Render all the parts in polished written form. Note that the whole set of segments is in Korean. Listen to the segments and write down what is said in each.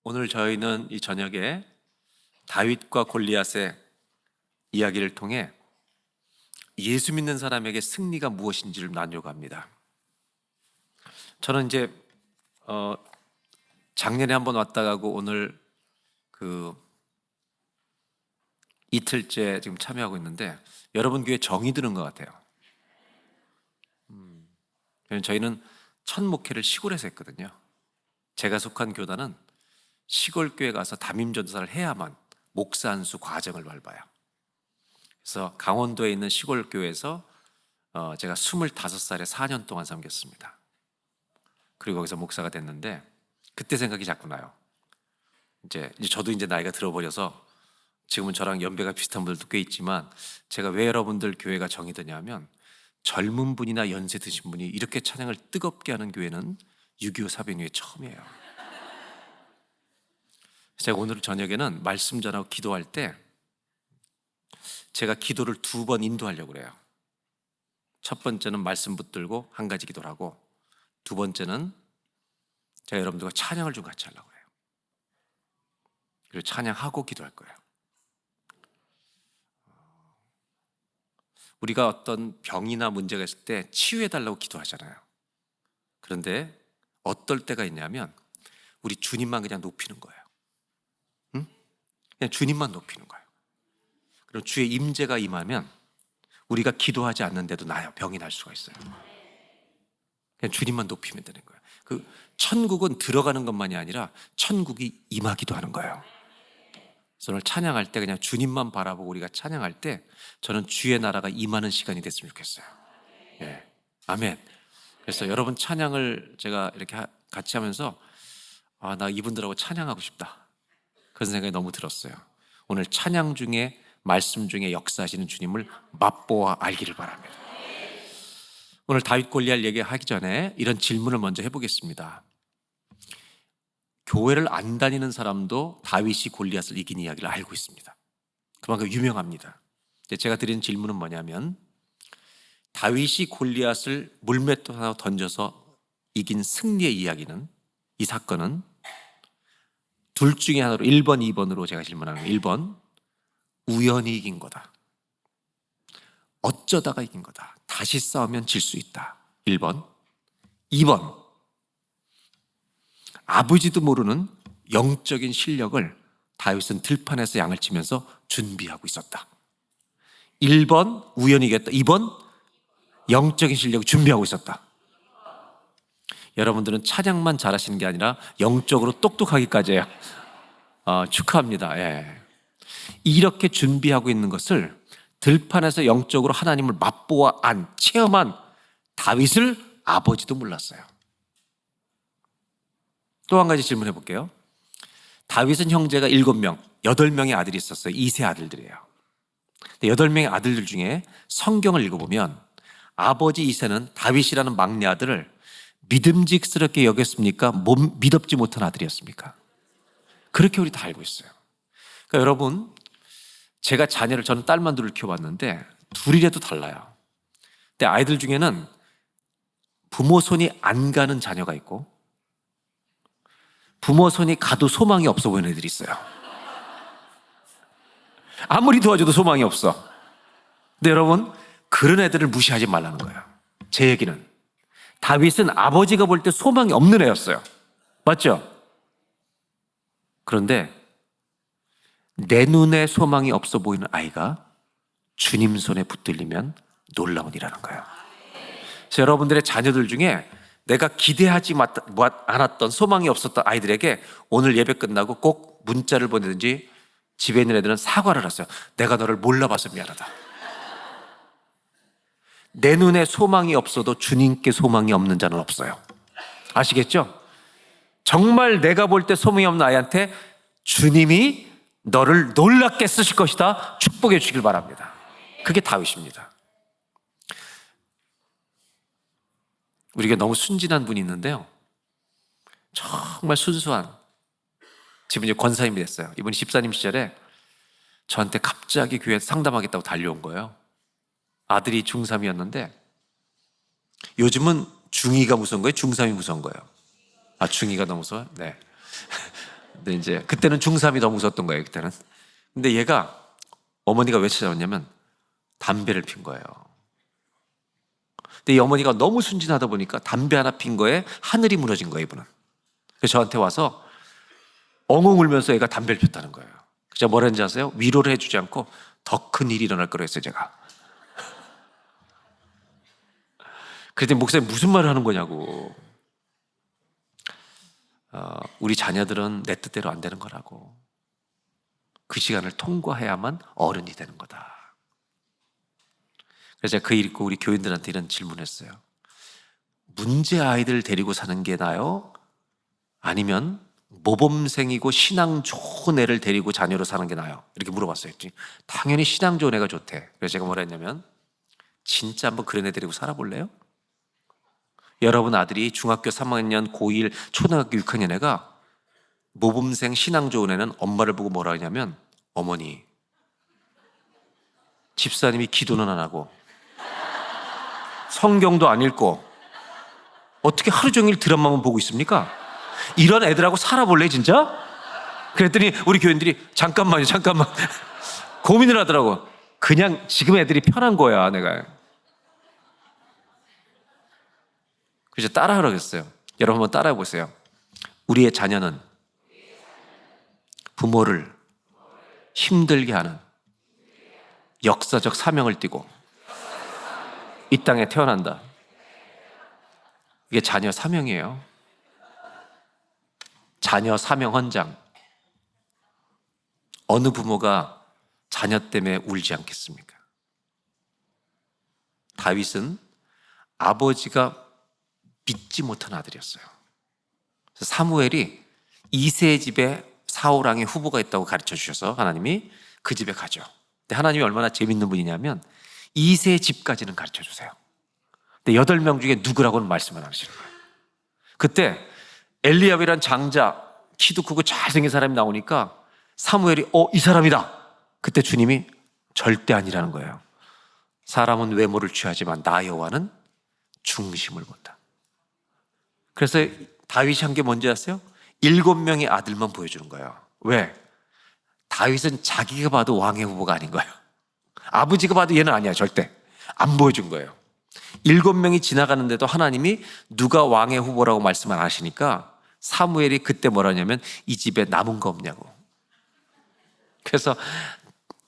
오늘 저희는 이 저녁에 다윗과 골리앗의 이야기를 통해 예수 믿는 사람에게 승리가 무엇인지를 나누려고 합니다. 저는 이제 작년에 한번 왔다 가고 오늘 이틀째 지금 참여하고 있는데 여러분 교회 정이 드는 것 같아요. 저희는 첫 목회를 시골에서 했거든요. 제가 속한 교단은 시골 교회 가서 담임 전도사를 해야만 목사 안수 과정을 밟아요. 그래서 강원도에 있는 시골 교회에서 제가 25살에 4년 동안 섬겼습니다. 그리고 거기서 목사가 됐는데 그때 생각이 자꾸 나요. 이제 저도 이제 나이가 들어버려서 지금은 저랑 연배가 비슷한 분들도 꽤 있지만 제가 왜 여러분들 교회가 정이 드냐면 젊은 분이나 연세 드신 분이 이렇게 찬양을 뜨겁게 하는 교회는 6.25 사변 이후에 처음이에요. 제가 오늘 저녁에는 말씀 전하고 기도할 때 제가 기도를 2번 인도하려고 그래요. 첫 번째는 말씀 붙들고 한 가지 기도를 하고 두 번째는 제가 여러분들과 찬양을 좀 같이 하려고 해요. 그리고 찬양하고 기도할 거예요. 우리가 어떤 병이나 문제가 있을 때 치유해달라고 기도하잖아요. 그런데 어떨 때가 있냐면 우리 주님만 그냥 높이는 거예요. 응? 그냥 주님만 높이는 거예요. 그럼 주의 임재가 임하면 우리가 기도하지 않는데도 나요. 병이 날 수가 있어요. 그냥 주님만 높이면 되는 거예요. 천국은 들어가는 것만이 아니라 천국이 임하기도 하는 거예요. 그래서 오늘 찬양할 때 그냥 주님만 바라보고 우리가 찬양할 때 저는 주의 나라가 임하는 시간이 됐으면 좋겠어요. 예. 아멘. 그래서 여러분 찬양을 제가 이렇게 같이 하면서 나 이분들하고 찬양하고 싶다. 그런 생각이 너무 들었어요. 오늘 찬양 중에 말씀 중에 역사하시는 주님을 맛보아 알기를 바랍니다. 오늘 다윗 골리앗 얘기하기 전에 이런 질문을 먼저 해보겠습니다. 교회를 안 다니는 사람도 다윗이 골리앗을 이긴 이야기를 알고 있습니다. 그만큼 유명합니다. 제가 드리는 질문은 뭐냐면 다윗이 골리앗을 물맷돌 하나 던져서 이긴 승리의 이야기는, 이 사건은 둘 중에 하나로 1번, 2번으로 제가 질문하는 거예요. 1번, 우연히 이긴 거다. 어쩌다가 이긴 거다. 다시 싸우면 질 수 있다. 1번. 2번, 아버지도 모르는 영적인 실력을 다윗은 들판에서 양을 치면서 준비하고 있었다. 1번 우연히 이겼다. 2번 영적인 실력을 준비하고 있었다. 여러분들은 찬양만 잘하시는 게 아니라 영적으로 똑똑하기까지 해요. 축하합니다. 예. 이렇게 준비하고 있는 것을 들판에서 영적으로 하나님을 맛보아 체험한 다윗을 아버지도 몰랐어요. 또 한 가지 질문해 볼게요. 다윗은 형제가 7명, 8명의 아들이 있었어요. 2세 아들들이에요. 8명의 아들들 중에 성경을 읽어보면 아버지 이새는 다윗이라는 막내 아들을 믿음직스럽게 여겼습니까? 믿업지 못한 아들이었습니까? 그렇게 우리 다 알고 있어요. 그러니까 여러분, 제가 저는 딸만 둘을 키워봤는데 둘이라도 달라요. 근데 아이들 중에는 부모 손이 안 가는 자녀가 있고 부모 손이 가도 소망이 없어 보이는 애들이 있어요. 아무리 도와줘도 소망이 없어. 근데 여러분, 그런 애들을 무시하지 말라는 거예요. 제 얘기는 다윗은 아버지가 볼 때 소망이 없는 애였어요. 맞죠? 그런데 내 눈에 소망이 없어 보이는 아이가 주님 손에 붙들리면 놀라운 일이라는 거예요. 그래서 여러분들의 자녀들 중에 내가 기대하지 않았던 소망이 없었던 아이들에게 오늘 예배 끝나고 꼭 문자를 보내든지 집에 있는 애들은 사과를 하세요. 내가 너를 몰라봐서 미안하다. 내 눈에 소망이 없어도 주님께 소망이 없는 자는 없어요. 아시겠죠? 정말 내가 볼 때 소망이 없는 아이한테 주님이 너를 놀랍게 쓰실 것이다. 축복해 주시길 바랍니다. 그게 다윗입니다. 우리가 너무 순진한 분이 있는데요. 정말 순수한, 지금 이제 권사님이 됐어요. 이분이 집사님 시절에 저한테 갑자기 교회 상담하겠다고 달려온 거예요. 아들이 중3이었는데 요즘은 중2가 무서운 거예요? 중3이 무서운 거예요? 중2가 너무 무서워요? 네. 근데 이제 그때는 중3이 더 무서웠던 거예요, 그때는. 근데 얘가 어머니가 왜 찾아왔냐면 담배를 핀 거예요. 근데 이 어머니가 너무 순진하다 보니까 담배 하나 핀 거에 하늘이 무너진 거예요, 이분은. 그래서 저한테 와서 엉엉 울면서 얘가 담배를 폈다는 거예요. 제가 뭐라 했는지 아세요? 위로를 해주지 않고 더 큰 일이 일어날 거라 했어요, 제가. 그랬더니 목사님 무슨 말을 하는 거냐고. 우리 자녀들은 내 뜻대로 안 되는 거라고. 그 시간을 통과해야만 어른이 되는 거다. 그래서 제가 그 일 읽고 우리 교인들한테 이런 질문했어요. 문제 아이들 데리고 사는 게 나아요? 아니면 모범생이고 신앙 좋은 애를 데리고 자녀로 사는 게 나아요? 이렇게 물어봤어요. 당연히 신앙 좋은 애가 좋대. 그래서 제가 뭐라 했냐면 진짜 한번 그런 애 데리고 살아볼래요? 여러분 아들이 중학교 3학년, 고1, 초등학교 6학년 애가 모범생 신앙 좋은 애는 엄마를 보고 뭐라 하냐면 어머니, 집사님이 기도는 안 하고 성경도 안 읽고 어떻게 하루 종일 드라마만 보고 있습니까? 이런 애들하고 살아볼래 진짜? 그랬더니 우리 교인들이 잠깐만 고민을 하더라고. 그냥 지금 애들이 편한 거야 내가. 그래서 따라하라고 했어요. 여러분 한번 따라해 보세요. 우리의 자녀는 부모를 힘들게 하는 역사적 사명을 띠고 이 땅에 태어난다. 이게 자녀 사명이에요. 자녀 사명 헌장. 어느 부모가 자녀 때문에 울지 않겠습니까? 다윗은 아버지가 믿지 못한 아들이었어요. 그래서 사무엘이 이세 집에 사울 왕의 후보가 있다고 가르쳐 주셔서 하나님이 그 집에 가죠. 근데 하나님이 얼마나 재밌는 분이냐면 이세 집까지는 가르쳐 주세요. 근데 8명 중에 누구라고는 말씀을 안 하시는 거예요. 그때 엘리압이란 장자, 키도 크고 잘생긴 사람이 나오니까 사무엘이 이 사람이다. 그때 주님이 절대 아니라는 거예요. 사람은 외모를 취하지만 나 여호와는 중심을 본다. 그래서 다윗이 한 게 뭔지 아세요? 7명의 아들만 보여주는 거예요. 왜? 다윗은 자기가 봐도 왕의 후보가 아닌 거예요. 아버지가 봐도 얘는 아니야 절대. 안 보여준 거예요. 7명이 지나가는데도 하나님이 누가 왕의 후보라고 말씀 안 하시니까 사무엘이 그때 뭐라 하냐면 이 집에 남은 거 없냐고. 그래서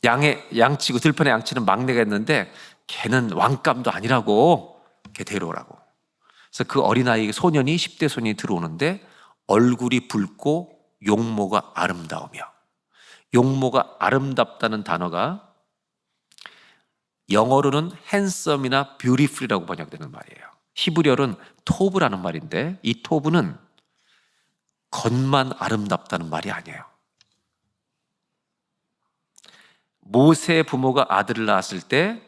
양치고 들판에 양치는 막내가 있는데 걔는 왕감도 아니라고 걔 데려오라고. 그래서 그 어린아이 소년이 10대 소년이 들어오는데 얼굴이 붉고 용모가 아름다우며, 용모가 아름답다는 단어가 영어로는 handsome이나 beautiful이라고 번역되는 말이에요. 히브리어는 토브라는 말인데 이 토브는 겉만 아름답다는 말이 아니에요. 모세의 부모가 아들을 낳았을 때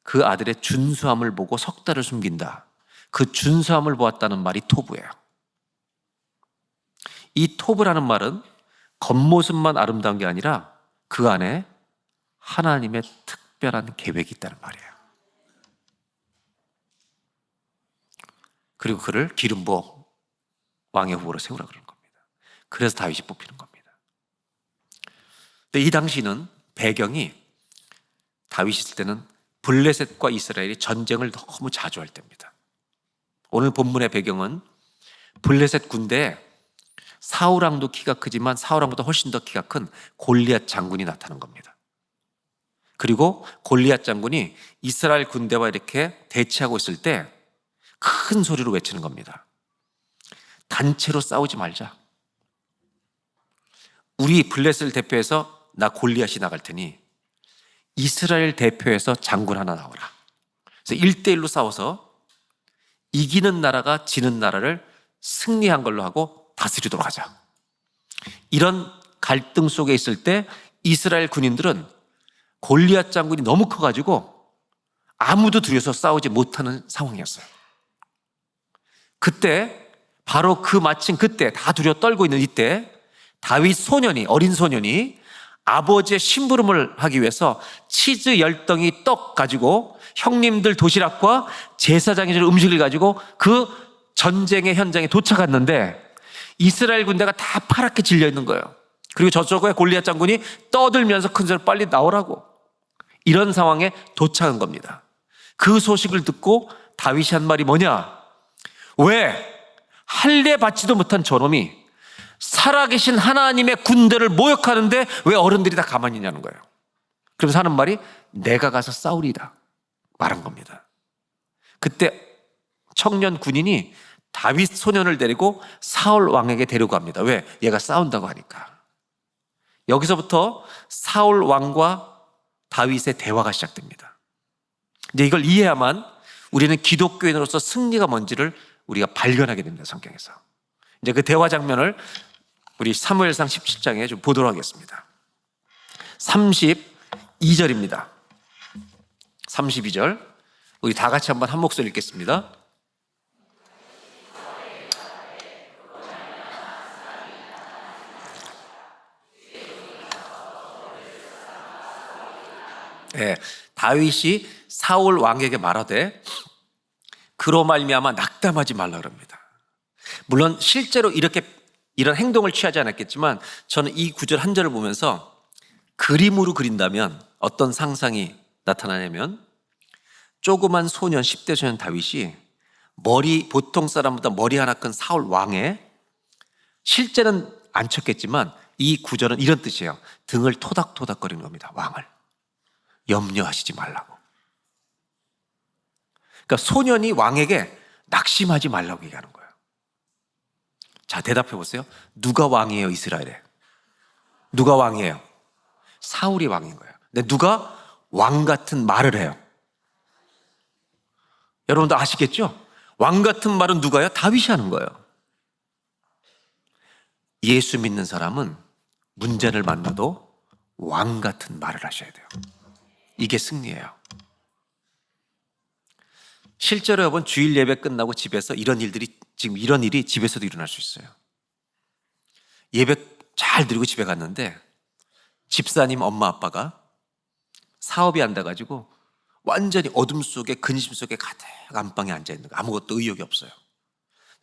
그 아들의 준수함을 보고 석 달을 숨긴다. 그 준수함을 보았다는 말이 토브예요. 이 토브라는 말은 겉모습만 아름다운 게 아니라 그 안에 하나님의 특별한 계획이 있다는 말이에요. 그리고 그를 기름 부어 왕의 후보로 세우라 그러는 겁니다. 그래서 다윗이 뽑히는 겁니다. 근데 이 당시는 배경이 다윗이 있을 때는 블레셋과 이스라엘이 전쟁을 너무 자주 할 때입니다. 오늘 본문의 배경은 블레셋 군대에 사울왕도 키가 크지만 사울왕보다 훨씬 더 키가 큰 골리앗 장군이 나타난 겁니다. 그리고 골리앗 장군이 이스라엘 군대와 이렇게 대치하고 있을 때 큰 소리로 외치는 겁니다. 단체로 싸우지 말자. 우리 블레셋을 대표해서 나 골리앗이 나갈 테니 이스라엘 대표해서 장군 하나 나오라. 그래서 1대1로 싸워서 이기는 나라가 지는 나라를 승리한 걸로 하고 다스리도록 하자. 이런 갈등 속에 있을 때 이스라엘 군인들은 골리앗 장군이 너무 커가지고 아무도 두려워서 싸우지 못하는 상황이었어요. 그때 바로 마침 그때 다 두려워 떨고 있는 이때 다윗 소년이, 어린 소년이 아버지의 심부름을 하기 위해서 치즈 10덩이 떡 가지고 형님들 도시락과 제사장이 줄 음식을 가지고 그 전쟁의 현장에 도착했는데 이스라엘 군대가 다 파랗게 질려 있는 거예요. 그리고 저쪽에 골리앗 장군이 떠들면서 큰 소리로 빨리 나오라고. 이런 상황에 도착한 겁니다. 그 소식을 듣고 다윗이 한 말이 뭐냐? 왜 할례 받지도 못한 저놈이 살아계신 하나님의 군대를 모욕하는데 왜 어른들이 다 가만히 있냐는 거예요. 그러면서 하는 말이 내가 가서 싸우리라 말한 겁니다. 그때 청년 군인이 다윗 소년을 데리고 사울 왕에게 데리고 갑니다. 왜? 얘가 싸운다고 하니까. 여기서부터 사울 왕과 다윗의 대화가 시작됩니다. 이제 이걸 이해야만 우리는 기독교인으로서 승리가 뭔지를 우리가 발견하게 됩니다. 성경에서. 이제 그 대화 장면을 우리 사무엘상 17장에 좀 보도록 하겠습니다. 32절입니다. 32절. 우리 다 같이 한번 한 목소리 읽겠습니다. 네, 다윗이 사울 왕에게 말하되 그로 말미암아 낙담하지 말라 그럽니다. 물론 실제로 이런 행동을 취하지 않았겠지만 저는 이 구절 한 절을 보면서 그림으로 그린다면 어떤 상상이 나타나냐면 조그만 소년 10대 소년 다윗이 보통 사람보다 머리 하나 큰 사울 왕에 실제는 안 쳤겠지만 이 구절은 이런 뜻이에요. 등을 토닥토닥거리는 겁니다. 왕을. 염려하시지 말라고. 그러니까 소년이 왕에게 낙심하지 말라고 얘기하는 거예요. 자, 대답해 보세요. 누가 왕이에요, 이스라엘에? 누가 왕이에요? 사울이 왕인 거예요. 근데 누가 왕 같은 말을 해요? 여러분도 아시겠죠? 왕 같은 말은 누가요? 다윗이 하는 거예요. 예수 믿는 사람은 문제를 만나도 왕 같은 말을 하셔야 돼요. 이게 승리예요. 실제로 여러분 주일 예배 끝나고 집에서 이런 일이 집에서도 일어날 수 있어요. 예배 잘 드리고 집에 갔는데 집사님 엄마 아빠가 사업이 안 돼가지고 완전히 어둠 속에 근심 속에 가득 안방에 앉아 있는 거, 아무것도 의욕이 없어요.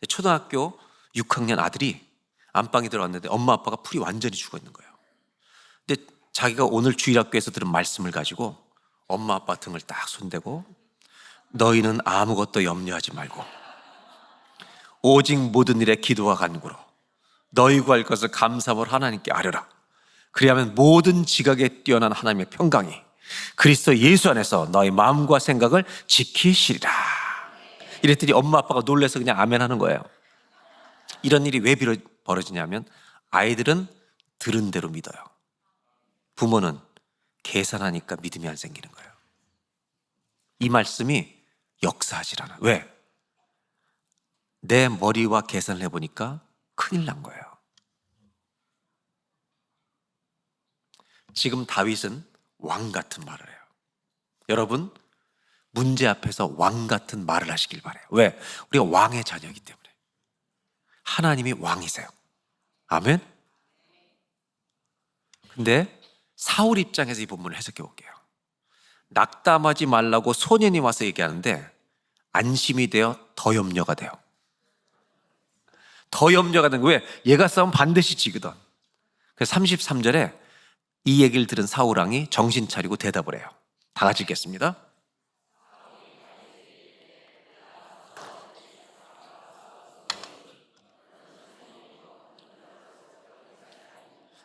초등학교 6학년 아들이 안방에 들어갔는데 엄마 아빠가 풀이 완전히 죽어 있는 거예요. 근데 자기가 오늘 주일학교에서 들은 말씀을 가지고 엄마 아빠 등을 딱 손대고 너희는 아무것도 염려하지 말고 오직 모든 일에 기도와 간구로 너희 구할 것을 감사함으로 하나님께 아뢰라. 그리하면 모든 지각에 뛰어난 하나님의 평강이 그리스도 예수 안에서 너희 마음과 생각을 지키시리라. 이랬더니 엄마 아빠가 놀라서 그냥 아멘 하는 거예요. 이런 일이 왜 벌어지냐면 아이들은 들은 대로 믿어요. 부모는 계산하니까 믿음이 안 생기는 거예요. 이 말씀이 역사하질 않아요. 왜? 내 머리와 계산을 해보니까 큰일 난 거예요. 지금 다윗은 왕 같은 말을 해요. 여러분, 문제 앞에서 왕 같은 말을 하시길 바라요. 왜? 우리가 왕의 자녀이기 때문에. 하나님이 왕이세요. 아멘? 근데 사울 입장에서 이 본문을 해석해 볼게요. 낙담하지 말라고 소년이 와서 얘기하는데 안심이 되어 더 염려가 돼요. 더 염려가 되는 거예요. 왜? 얘가 싸우면 반드시 지거든. 그래서 33절에 이 얘기를 들은 사울 왕이 정신 차리고 대답을 해요. 다 같이 읽겠습니다.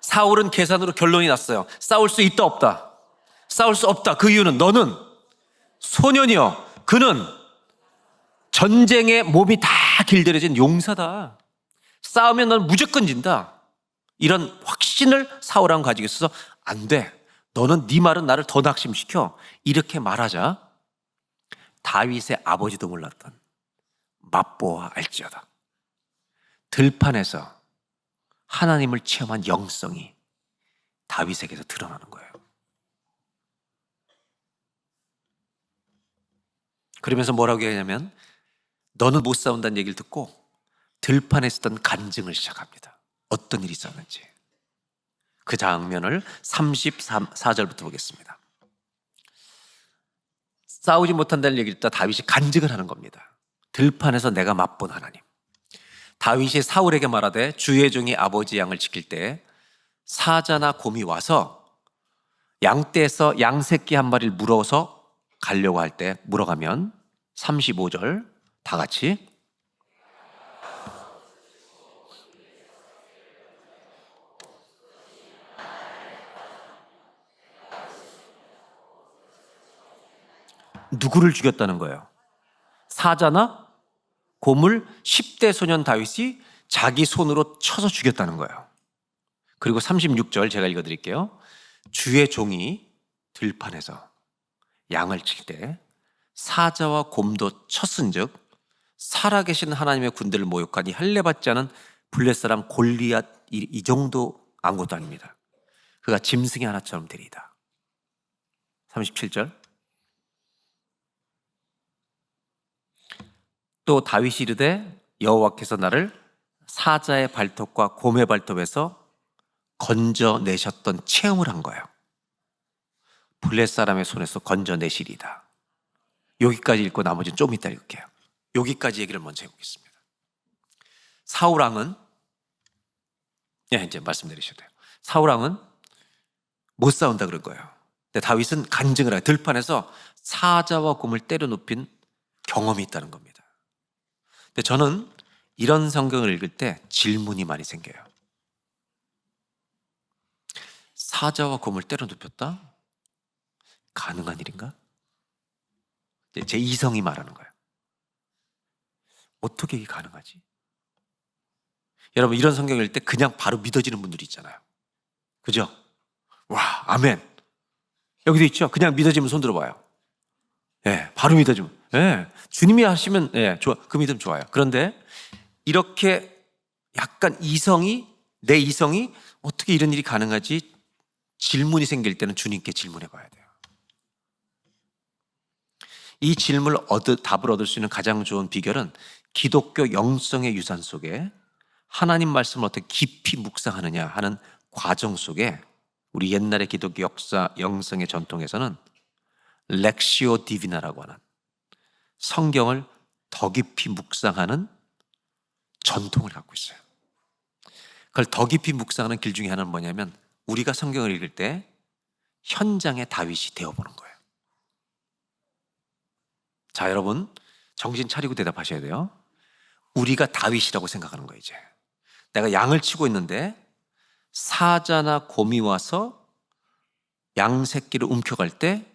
사울은 계산으로 결론이 났어요. 싸울 수 있다 없다? 싸울 수 없다. 그 이유는 너는 소년이요, 그는 전쟁에 몸이 다 길들여진 용사다. 싸우면 넌 무조건 진다. 이런 확신을 사울 왕은 가지고 있어서 안 돼. 너는 네 말은 나를 더 낙심시켜. 이렇게 말하자 다윗의 아버지도 몰랐던 맛보아 알지어다. 들판에서 하나님을 체험한 영성이 다윗에게서 드러나는 거예요. 그러면서 뭐라고 얘기하냐면 너는 못 싸운다는 얘기를 듣고 들판에 있었던 간증을 시작합니다. 어떤 일이 있었는지. 그 장면을 34절부터 보겠습니다. 싸우지 못한다는 얘기를 듣다 다윗이 간증을 하는 겁니다. 들판에서 내가 맛본 하나님. 다윗이 사울에게 말하되 주의 종이 아버지 양을 지킬 때 사자나 곰이 와서 양떼에서 양 새끼 한 마리를 물어서 가려고 할 때 물어가면 35절 다 같이 누구를 죽였다는 거예요? 사자나 곰을 10대 소년 다윗이 자기 손으로 쳐서 죽였다는 거예요. 그리고 36절 제가 읽어드릴게요. 주의 종이 들판에서 양을 칠 때 사자와 곰도 쳤은즉 살아계신 하나님의 군대를 모욕하니 할례받지 않은 블레 사람 골리앗 이 정도 아무것도 아닙니다. 그가 짐승이 하나처럼 되리이다. 37절 또 다윗이 이르되 여호와께서 나를 사자의 발톱과 곰의 발톱에서 건져내셨던 체험을 한 거예요. 블레 사람의 손에서 건져내시리이다. 여기까지 읽고 나머지는 좀 이따 읽을게요. 여기까지 얘기를 먼저 해보겠습니다. 사울왕은 이제 말씀드리셔도 돼요. 사울왕은 못 싸운다 그런 거예요. 근데 다윗은 간증을 하고 들판에서 사자와 곰을 때려 눕힌 경험이 있다는 겁니다. 근데 저는 이런 성경을 읽을 때 질문이 많이 생겨요. 사자와 곰을 때려 눕혔다? 가능한 일인가? 제 이성이 말하는 거예요. 어떻게 이게 가능하지? 여러분 이런 성경을 읽을 때 그냥 바로 믿어지는 분들이 있잖아요. 그죠? 와 아멘. 여기도 있죠? 그냥 믿어지면 손 들어봐요. 바로 믿어지면. 주님이 하시면 좋아. 그 믿음 좋아요. 그런데 이렇게 약간 내 이성이 어떻게 이런 일이 가능하지? 질문이 생길 때는 주님께 질문해 봐야 돼요. 이 질문을 답을 얻을 수 있는 가장 좋은 비결은 기독교 영성의 유산 속에 하나님 말씀을 어떻게 깊이 묵상하느냐 하는 과정 속에 우리 옛날의 기독교 영성의 전통에서는 렉시오 디비나라고 하는 성경을 더 깊이 묵상하는 전통을 갖고 있어요. 그걸 더 깊이 묵상하는 길 중에 하나는 뭐냐면 우리가 성경을 읽을 때 현장의 다윗이 되어보는 거예요. 자, 여러분 정신 차리고 대답하셔야 돼요. 우리가 다윗이라고 생각하는 거예요. 이제 내가 양을 치고 있는데 사자나 곰이 와서 양 새끼를 움켜갈 때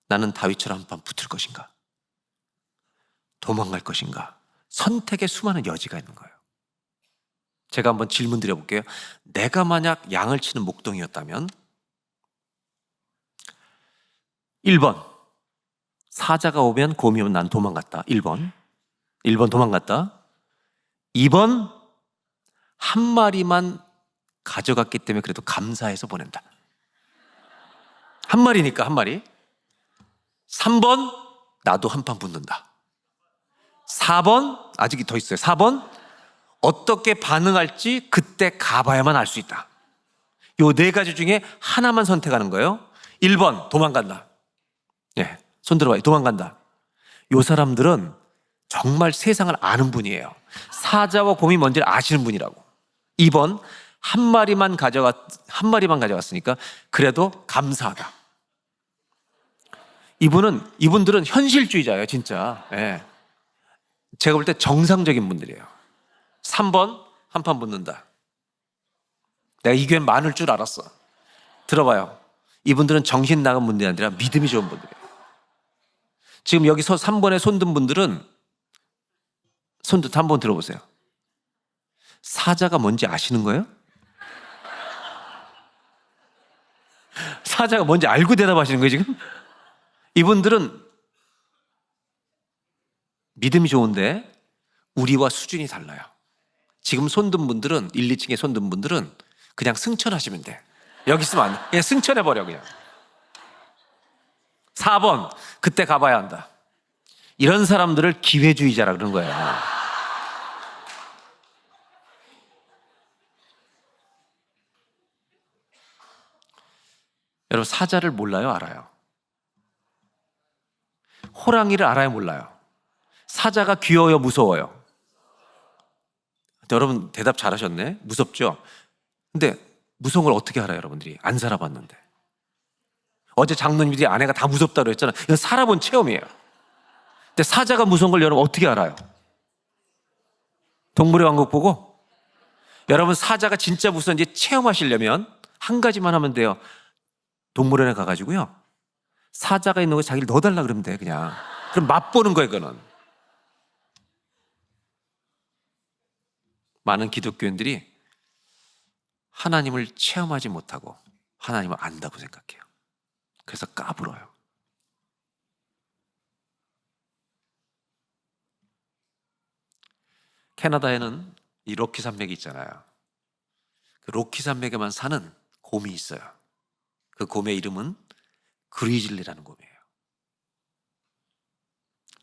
나는 다윗처럼 한판 붙을 것인가? 도망갈 것인가? 선택의 수많은 여지가 있는 거예요. 제가 한번 질문 드려볼게요. 내가 만약 양을 치는 목동이었다면 1번 사자가 오면 곰이 오면 난 도망갔다. 1번 도망갔다. 2번 한 마리만 가져갔기 때문에 그래도 감사해서 보낸다. 한 마리니까 한 마리. 3번 나도 한판 붙는다. 4번 아직 더 있어요. 4번 어떻게 반응할지 그때 가봐야만 알 수 있다. 요 네 가지 중에 하나만 선택하는 거예요. 1번 도망간다. 손 들어봐요. 도망간다. 요 사람들은 정말 세상을 아는 분이에요. 사자와 곰이 뭔지를 아시는 분이라고. 2번 한 마리만 가져갔으니까 그래도 감사하다. 이분들은 현실주의자예요, 진짜. 제가 볼 때 정상적인 분들이에요. 3번 한판 붙는다. 내가 이 교회 많을 줄 알았어. 들어봐요. 이분들은 정신 나간 분들이 아니라 믿음이 좋은 분들이에요. 지금 여기서 3번에 손든 분들은 한번 들어보세요. 사자가 뭔지 아시는 거예요? 사자가 뭔지 알고 대답하시는 거예요, 지금? 이분들은 믿음이 좋은데 우리와 수준이 달라요. 지금 손든 분들은 1, 2층에 손든 분들은 그냥 승천하시면 돼. 여기 있으면 안 돼. 그냥 승천해버려 그냥. 4번 그때 가봐야 한다. 이런 사람들을 기회주의자라 그러는 거예요. 여러분 사자를 몰라요? 알아요? 호랑이를 알아요? 몰라요? 사자가 귀여워요? 무서워요? 여러분 대답 잘하셨네. 무섭죠? 근데 무서운 걸 어떻게 알아요, 여러분들이? 안 살아봤는데. 어제 장로님들이 아내가 다 무섭다고 그랬잖아요. 이건 살아본 체험이에요. 근데 사자가 무서운 걸 여러분 어떻게 알아요? 동물의 왕국 보고? 여러분 사자가 진짜 무서운지 체험하시려면 한 가지만 하면 돼요. 동물원에 가가지고요, 사자가 있는 거 자기를 넣어달라 그러면 돼. 그냥 그럼 맛보는 거예요. 그거는. 많은 기독교인들이 하나님을 체험하지 못하고 하나님을 안다고 생각해요. 그래서 까불어요. 캐나다에는 이 로키 산맥이 있잖아요. 그 로키 산맥에만 사는 곰이 있어요. 그 곰의 이름은 그리즐리라는 곰이에요.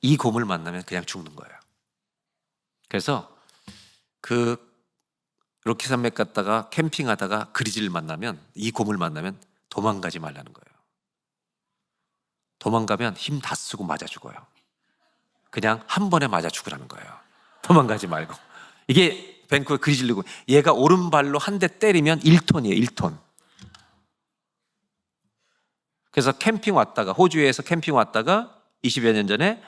이 곰을 만나면 그냥 죽는 거예요. 그래서 그 로키 산맥 갔다가 캠핑하다가 그리즐리를 만나면, 이 곰을 만나면 도망가지 말라는 거예요. 도망가면 힘 다 쓰고 맞아 죽어요. 그냥 한 번에 맞아 죽으라는 거예요. 도망가지 말고. 이게 밴쿠버 그리즐리고, 얘가 오른발로 한 대 때리면 1톤이에요. 1톤. 그래서 캠핑 왔다가, 호주에서 캠핑 왔다가 20여 년 전에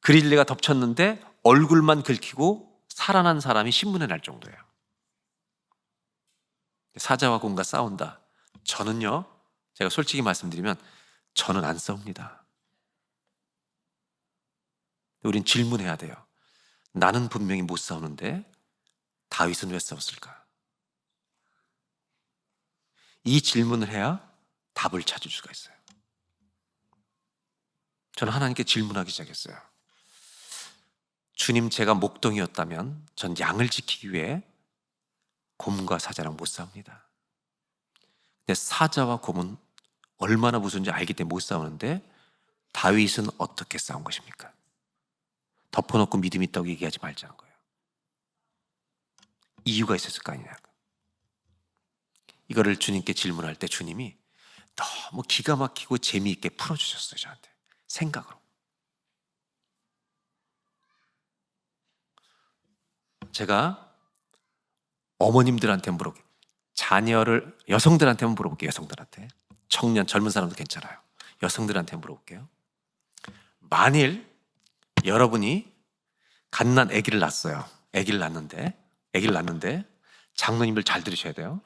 그리즐리가 덮쳤는데 얼굴만 긁히고 살아난 사람이 신문에 날 정도예요. 사자와 곰과 싸운다. 저는요, 제가 솔직히 말씀드리면 저는 안 싸웁니다. 우린 질문해야 돼요. 나는 분명히 못 싸우는데 다윗은 왜 싸웠을까? 이 질문을 해야 답을 찾을 수가 있어요. 저는 하나님께 질문하기 시작했어요. 주님, 제가 목동이었다면 전 양을 지키기 위해 곰과 사자랑 못 싸웁니다. 근데 사자와 곰은 얼마나 무서운지 알기 때문에 못 싸우는데 다윗은 어떻게 싸운 것입니까? 덮어놓고 믿음이 있다고 얘기하지 말자는 거예요. 이유가 있었을 거 아니냐. 이거를 주님께 질문할 때 주님이 너무 기가 막히고 재미있게 풀어주셨어요. 저한테 생각으로. 제가 어머님들한테 물어볼게요. 자녀를, 여성들한테 물어볼게요. 여성들한테. 청년, 젊은 사람도 괜찮아요. 여성들한테 물어볼게요. 만일 여러분이 갓난 아기를 낳았어요. 아기를 낳는데 장로님들 잘 들으셔야 돼요.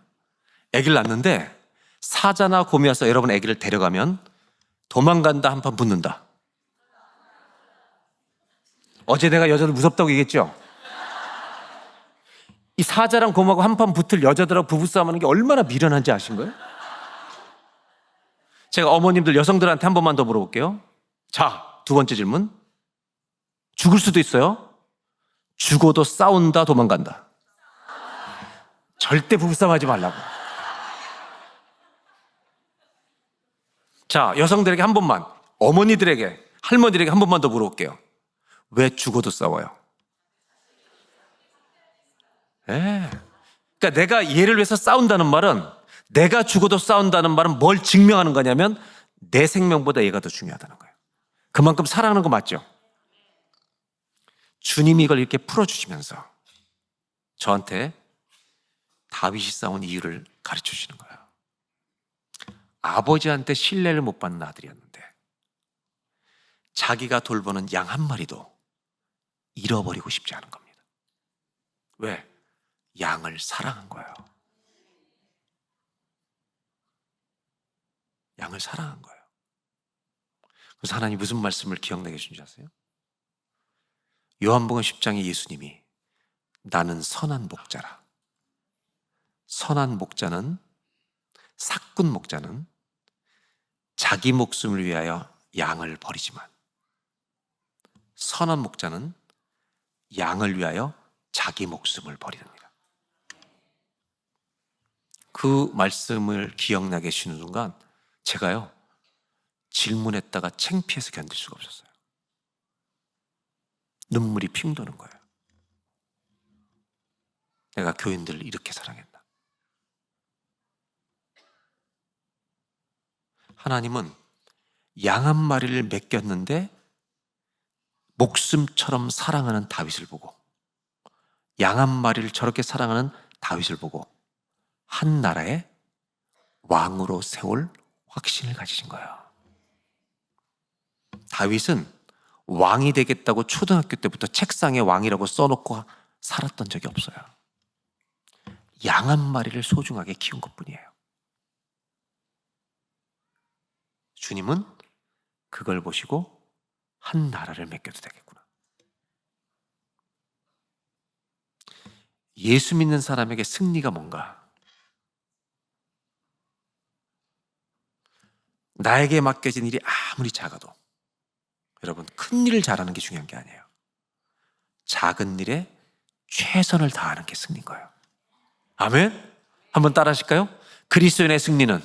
아기를 낳는데 사자나 곰이 와서 여러분 아기를 데려가면 도망간다, 한판 붙는다. 어제 내가 여자들 무섭다고 얘기했죠? 이 사자랑 곰하고 한판 붙을 여자들하고 부부싸움하는 게 얼마나 미련한지 아신 거예요? 제가 어머님들, 여성들한테 한 번만 더 물어볼게요. 자, 두 번째 질문. 죽을 수도 있어요. 죽어도 싸운다, 도망간다. 절대 부부싸움 하지 말라고. 자, 여성들에게 한 번만, 어머니들에게, 할머니들에게 한 번만 더 물어볼게요. 왜 죽어도 싸워요? 그러니까 내가 얘를 위해서 싸운다는 말은, 내가 죽어도 싸운다는 말은 뭘 증명하는 거냐면 내 생명보다 얘가 더 중요하다는 거예요. 그만큼 사랑하는 거 맞죠? 주님이 이걸 이렇게 풀어주시면서 저한테 다윗이 싸운 이유를 가르쳐 주시는 거예요. 아버지한테 신뢰를 못 받는 아들이었는데 자기가 돌보는 양 한 마리도 잃어버리고 싶지 않은 겁니다. 왜? 양을 사랑한 거예요. 양을 사랑한 거예요. 그래서 하나님 무슨 말씀을 기억나게 해주신지 아세요? 요한복음 10장에 예수님이 나는 선한 목자라. 선한 목자는, 사꾼 목자는 자기 목숨을 위하여 양을 버리지만 선한 목자는 양을 위하여 자기 목숨을 버리느니라. 그 말씀을 기억나게 해주시는 순간 제가요, 질문했다가 창피해서 견딜 수가 없었어요. 눈물이 핑 도는 거예요. 내가 교인들을 이렇게 사랑했나? 하나님은 양 한 마리를 맡겼는데 목숨처럼 사랑하는 다윗을 보고 양 한 마리를 저렇게 사랑하는 다윗을 보고 한 나라의 왕으로 세울 확신을 가지신 거예요. 다윗은 왕이 되겠다고 초등학교 때부터 책상에 왕이라고 써놓고 살았던 적이 없어요. 양 한 마리를 소중하게 키운 것뿐이에요. 주님은 그걸 보시고 한 나라를 맡겨도 되겠구나. 예수 믿는 사람에게 승리가 뭔가? 나에게 맡겨진 일이 아무리 작아도, 여러분, 큰 일을 잘하는 게 중요한 게 아니에요. 작은 일에 최선을 다하는 게 승리인 거예요. 아멘? 한번 따라 하실까요? 그리스도인의 승리는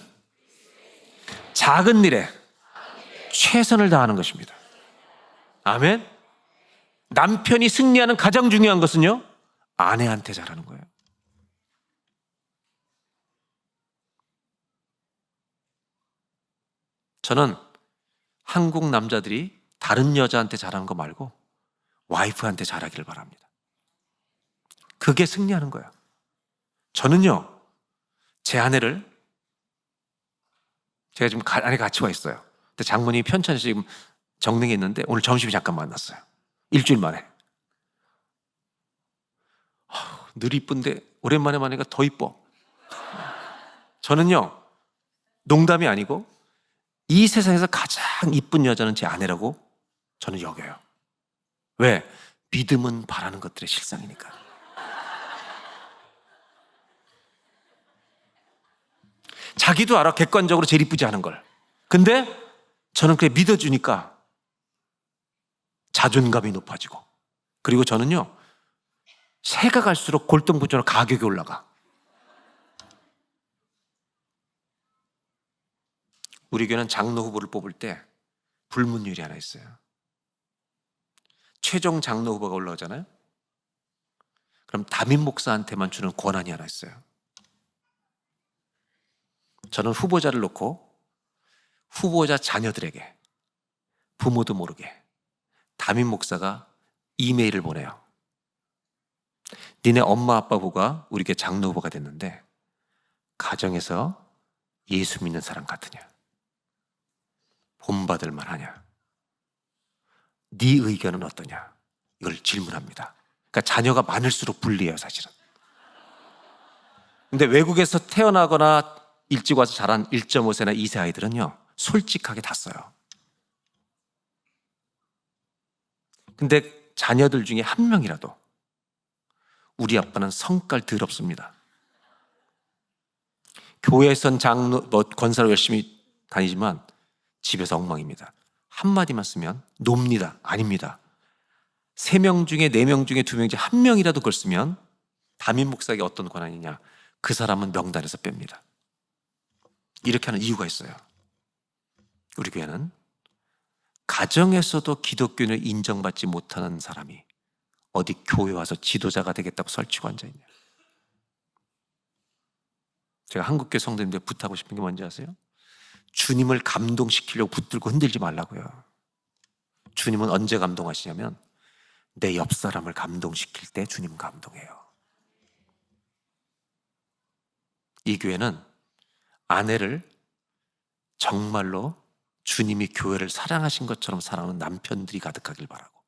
작은 일에 최선을 다하는 것입니다. 아멘? 남편이 승리하는 가장 중요한 것은요, 아내한테 잘하는 거예요. 저는 한국 남자들이 다른 여자한테 잘하는 거 말고 와이프한테 잘하기를 바랍니다. 그게 승리하는 거예요. 저는요, 제 아내를, 제가 지금 안에 같이 와 있어요. 근데 장모님이 편찮으셔서 지금 정릉에 있는데 오늘 점심에 잠깐 만났어요. 일주일 만에. 늘 이쁜데 오랜만에 만나니까 더 이뻐. 저는요, 농담이 아니고 이 세상에서 가장 이쁜 여자는 제 아내라고 저는 여겨요. 왜? 믿음은 바라는 것들의 실상이니까. 자기도 알아, 객관적으로 제일 이쁘지 않은 걸. 근데 저는 그래 믿어주니까 자존감이 높아지고, 그리고 저는요, 새가 갈수록 골동품처럼 가격이 올라가. 우리 교회는 장로 후보를 뽑을 때 불문율이 하나 있어요. 최종 장로 후보가 올라오잖아요. 그럼 담임 목사한테만 주는 권한이 하나 있어요. 저는 후보자를 놓고 후보자 자녀들에게, 부모도 모르게 담임 목사가 이메일을 보내요. 니네 엄마 아빠 후보가 우리 교회 장로 후보가 됐는데 가정에서 예수 믿는 사람 같으냐? 본받을 만하냐? 네 의견은 어떠냐? 이걸 질문합니다. 그러니까 자녀가 많을수록 불리해요, 사실은. 근데 외국에서 태어나거나 일찍 와서 자란 1.5세나 2세 아이들은요, 솔직하게 다 써요. 근데 자녀들 중에 한 명이라도 우리 아빠는 성깔 더럽습니다, 교회에선 장로, 권사로 열심히 다니지만 집에서 엉망입니다, 한마디만 쓰면 놉니다. 아닙니다. 3명 중에 4명 중에 2명 중에 1명이라도 그걸 쓰면 담임 목사에게 어떤 권한이냐? 그 사람은 명단에서 뺍니다. 이렇게 하는 이유가 있어요. 우리 교회는 가정에서도 기독교인을 인정받지 못하는 사람이 어디 교회 와서 지도자가 되겠다고 설치고 앉아있냐? 제가 한국교회 성도님들 부탁하고 싶은 게 뭔지 아세요? 주님을 감동시키려고 붙들고 흔들지 말라고요. 주님은 언제 감동하시냐면 내 옆 사람을 감동시킬 때 주님 감동해요. 이 교회는 아내를 정말로 주님이 교회를 사랑하신 것처럼 사랑하는 남편들이 가득하길 바라고,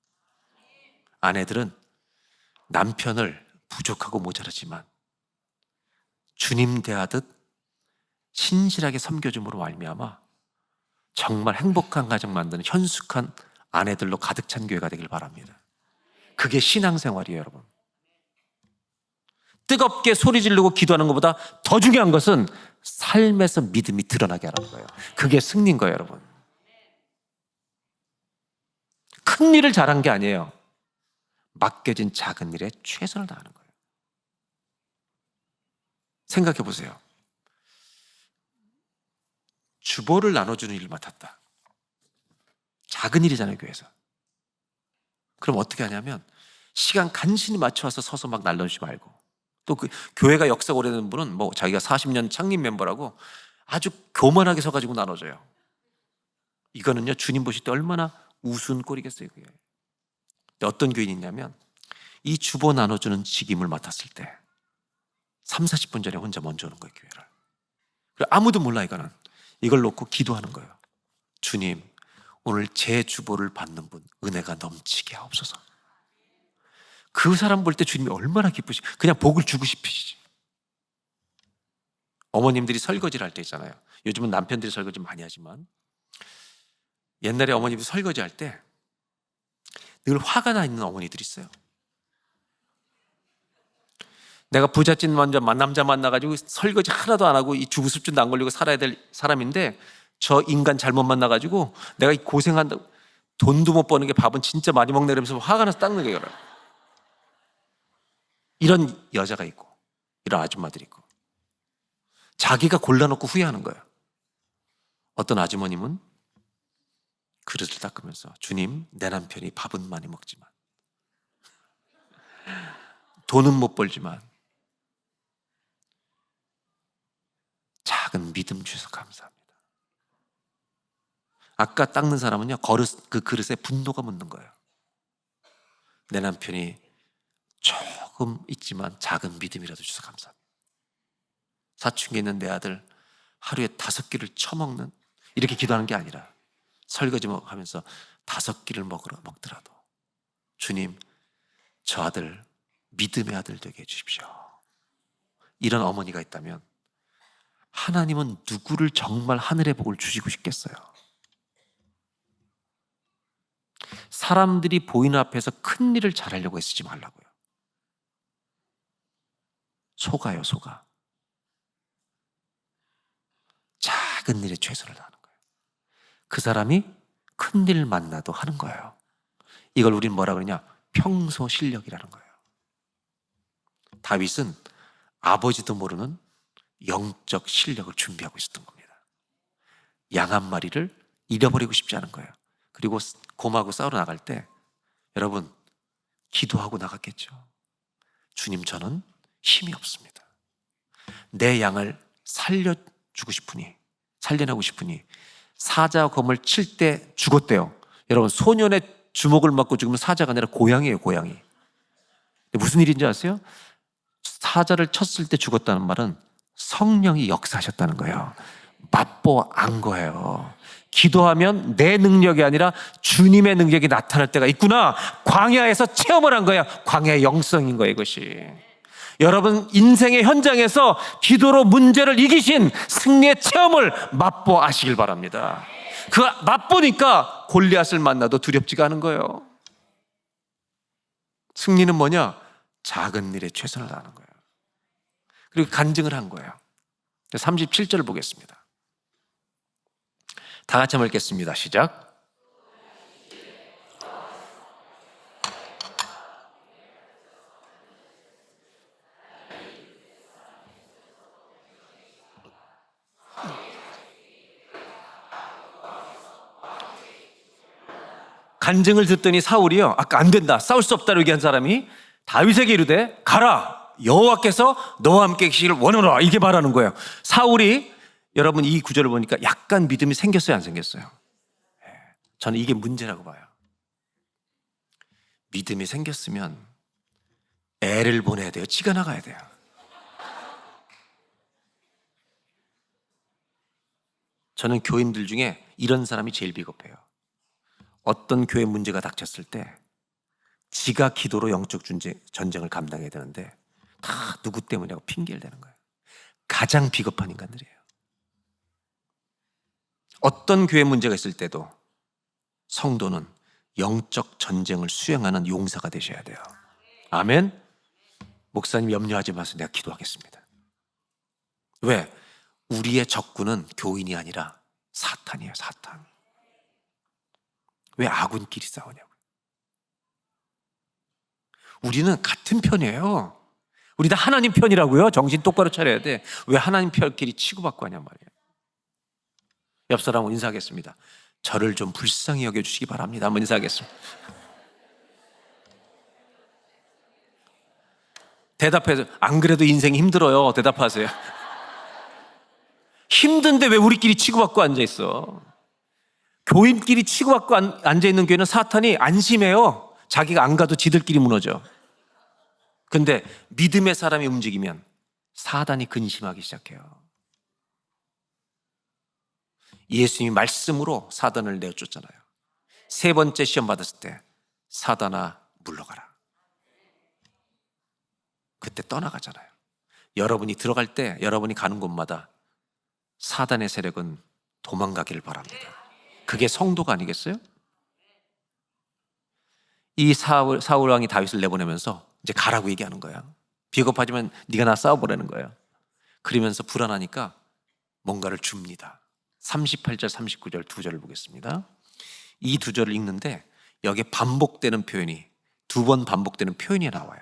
아내들은 남편을 부족하고 모자라지만 주님 대하듯 신실하게 섬겨줌으로 말미암아 정말 행복한 가정 만드는 현숙한 아내들로 가득 찬 교회가 되길 바랍니다. 그게 신앙생활이에요, 여러분. 뜨겁게 소리 지르고 기도하는 것보다 더 중요한 것은 삶에서 믿음이 드러나게 하는 거예요. 그게 승리인 거예요, 여러분. 큰 일을 잘한 게 아니에요. 맡겨진 작은 일에 최선을 다하는 거예요. 생각해 보세요. 주보를 나눠주는 일을 맡았다. 작은 일이잖아요, 교회에서. 그럼 어떻게 하냐면 시간 간신히 맞춰서 서서 막 날려주지 말고, 또 그 교회가 역사가 오래된 분은 뭐 자기가 40년 창립 멤버라고 아주 교만하게 서가지고 나눠줘요. 이거는요, 주님 보실 때 얼마나 우스운 꼴이겠어요, 그게. 근데 어떤 교인이 있냐면 이 주보 나눠주는 직임을 맡았을 때 30-40분 전에 혼자 먼저 오는 거예요, 교회를. 아무도 몰라. 이걸 놓고 기도하는 거예요. 주님, 오늘 제 주보를 받는 분 은혜가 넘치게 하옵소서. 그 사람 볼 때 주님이 얼마나 기쁘시, 그냥 복을 주고 싶으시지. 어머님들이 설거지를 할 때 있잖아요. 요즘은 남편들이 설거지 많이 하지만 옛날에 어머님들이 설거지 할 때 늘 화가 나 있는 어머니들이 있어요. 내가 부잣집 남자 만나가지고 설거지 하나도 안 하고 이 주부습준도 안 걸리고 살아야 될 사람인데 저 인간 잘못 만나가지고 내가 이 고생한다, 돈도 못 버는 게 밥은 진짜 많이 먹네 이러면서 화가 나서 닦는 거예요. 이런 여자가 있고 이런 아줌마들이 있고 자기가 골라놓고 후회하는 거예요. 어떤 아주머님은 그릇을 닦으면서 주님, 내 남편이 밥은 많이 먹지만 돈은 못 벌지만 작은 믿음 주셔서 감사합니다. 아까 닦는 사람은요, 그 그릇에 분노가 묻는 거예요. 내 남편이 조금 있지만 작은 믿음이라도 주셔서 감사합니다. 사춘기에 있는 내 아들 하루에 5끼를 처먹는, 이렇게 기도하는 게 아니라 설거지 하면서 5끼를 먹더라도 주님, 저 아들 믿음의 아들 되게 해주십시오. 이런 어머니가 있다면 하나님은 누구를 정말 하늘의 복을 주시고 싶겠어요? 사람들이 보이는 앞에서 큰 일을 잘하려고 애쓰지 말라고요. 속아요, 속아. 작은 일에 최선을 다하는 거예요. 그 사람이 큰 일 만나도 하는 거예요. 이걸 우리는 뭐라 그러냐? 평소 실력이라는 거예요. 다윗은 아버지도 모르는 영적 실력을 준비하고 있었던 겁니다. 양 한 마리를 잃어버리고 싶지 않은 거예요. 그리고 곰하고 싸우러 나갈 때 여러분 기도하고 나갔겠죠. 주님, 저는 힘이 없습니다. 내 양을 살려내고 싶으니 사자 검을 칠 때 죽었대요. 여러분, 소년의 주먹을 맞고 죽으면 사자가 아니라 고양이에요, 고양이. 무슨 일인지 아세요? 사자를 쳤을 때 죽었다는 말은 성령이 역사하셨다는 거예요. 맛보안 거예요. 기도하면 내 능력이 아니라 주님의 능력이 나타날 때가 있구나. 광야에서 체험을 한 거야. 광야의 영성인 거예요, 이것이. 여러분 인생의 현장에서 기도로 문제를 이기신 승리의 체험을 맛보아시길 바랍니다. 그 맛보니까 골리앗을 만나도 두렵지가 않은 거예요. 승리는 뭐냐? 작은 일에 최선을 다하는 거예요. 그리고 간증을 한 거예요. 37절을 보겠습니다. 다 같이 한번 읽겠습니다. 시작. 간증을 듣더니 사울이요, 아까 안 된다, 싸울 수 없다고 얘기한 사람이 다윗에게 이르되 가라, 여호와께서 너와 함께 계시기를 원하노라, 이게 말하는 거예요. 사울이, 여러분 이 구절을 보니까 약간 믿음이 생겼어요, 안 생겼어요? 저는 이게 문제라고 봐요. 믿음이 생겼으면 애를 보내야 돼요? 지가 나가야 돼요? 저는 교인들 중에 이런 사람이 제일 비겁해요. 어떤 교회 문제가 닥쳤을 때 지가 기도로 영적 전쟁을 감당해야 되는데 다 누구 때문이라고 핑계를 대는 거예요. 가장 비겁한 인간들이에요. 어떤 교회 문제가 있을 때도 성도는 영적 전쟁을 수행하는 용사가 되셔야 돼요. 아멘. 목사님 염려하지 마세요. 내가 기도하겠습니다. 왜? 우리의 적군은 교인이 아니라 사탄이에요, 사탄. 왜 아군끼리 싸우냐고요. 우리는 같은 편이에요. 우리 다 하나님 편이라고요. 정신 똑바로 차려야 돼. 왜 하나님 편끼리 치고받고 하냔 말이에요. 옆 사람하고 인사하겠습니다. 저를 좀 불쌍히 여겨주시기 바랍니다. 한번 인사하겠습니다. 대답해서 안 그래도 인생이 힘들어요. 대답하세요. 힘든데 왜 우리끼리 치고받고 앉아있어? 교인끼리 치고받고 앉아있는 교회는 사탄이 안심해요. 자기가 안 가도 지들끼리 무너져. 근데 믿음의 사람이 움직이면 사단이 근심하기 시작해요. 예수님이 말씀으로 사단을 내쫓잖아요. 세 번째 시험 받았을 때 사단아 물러가라. 그때 떠나가잖아요. 여러분이 들어갈 때 여러분이 가는 곳마다 사단의 세력은 도망가기를 바랍니다. 그게 성도가 아니겠어요? 이 사울 왕이 다윗을 내보내면서 이제 가라고 얘기하는 거야. 비겁하지만 네가 나 싸워보라는 거예요. 그러면서 불안하니까 뭔가를 줍니다. 38절 39절 두 절을 보겠습니다. 이 두 절을 읽는데 여기에 반복되는 표현이 두 번 반복되는 표현이 나와요.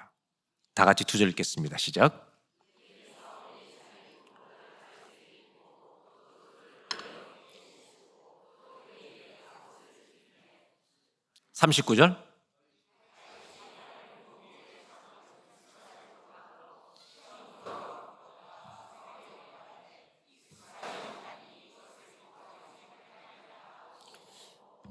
다 같이 두 절 읽겠습니다. 시작. 39절.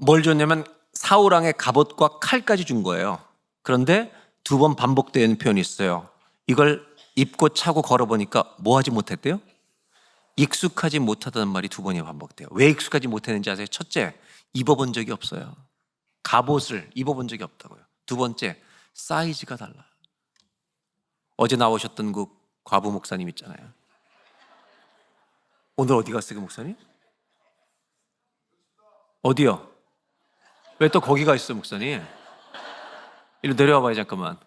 뭘 줬냐면 사울 왕의 갑옷과 칼까지 준 거예요. 그런데 두 번 반복되는 표현이 있어요. 이걸 입고 차고 걸어보니까 뭐 하지 못했대요? 익숙하지 못하다는 말이 두 번이 반복돼요. 왜 익숙하지 못했는지 아세요? 첫째, 입어본 적이 없어요. 갑옷을 입어본 적이 없다고요. 두 번째, 사이즈가 달라. 어제 나오셨던 그 과부 목사님 있잖아요. 오늘 어디 갔어요, 그 목사님? 어디요? 왜 또 거기 가 있어, 목사님? 이리 내려와 봐요, 잠깐만.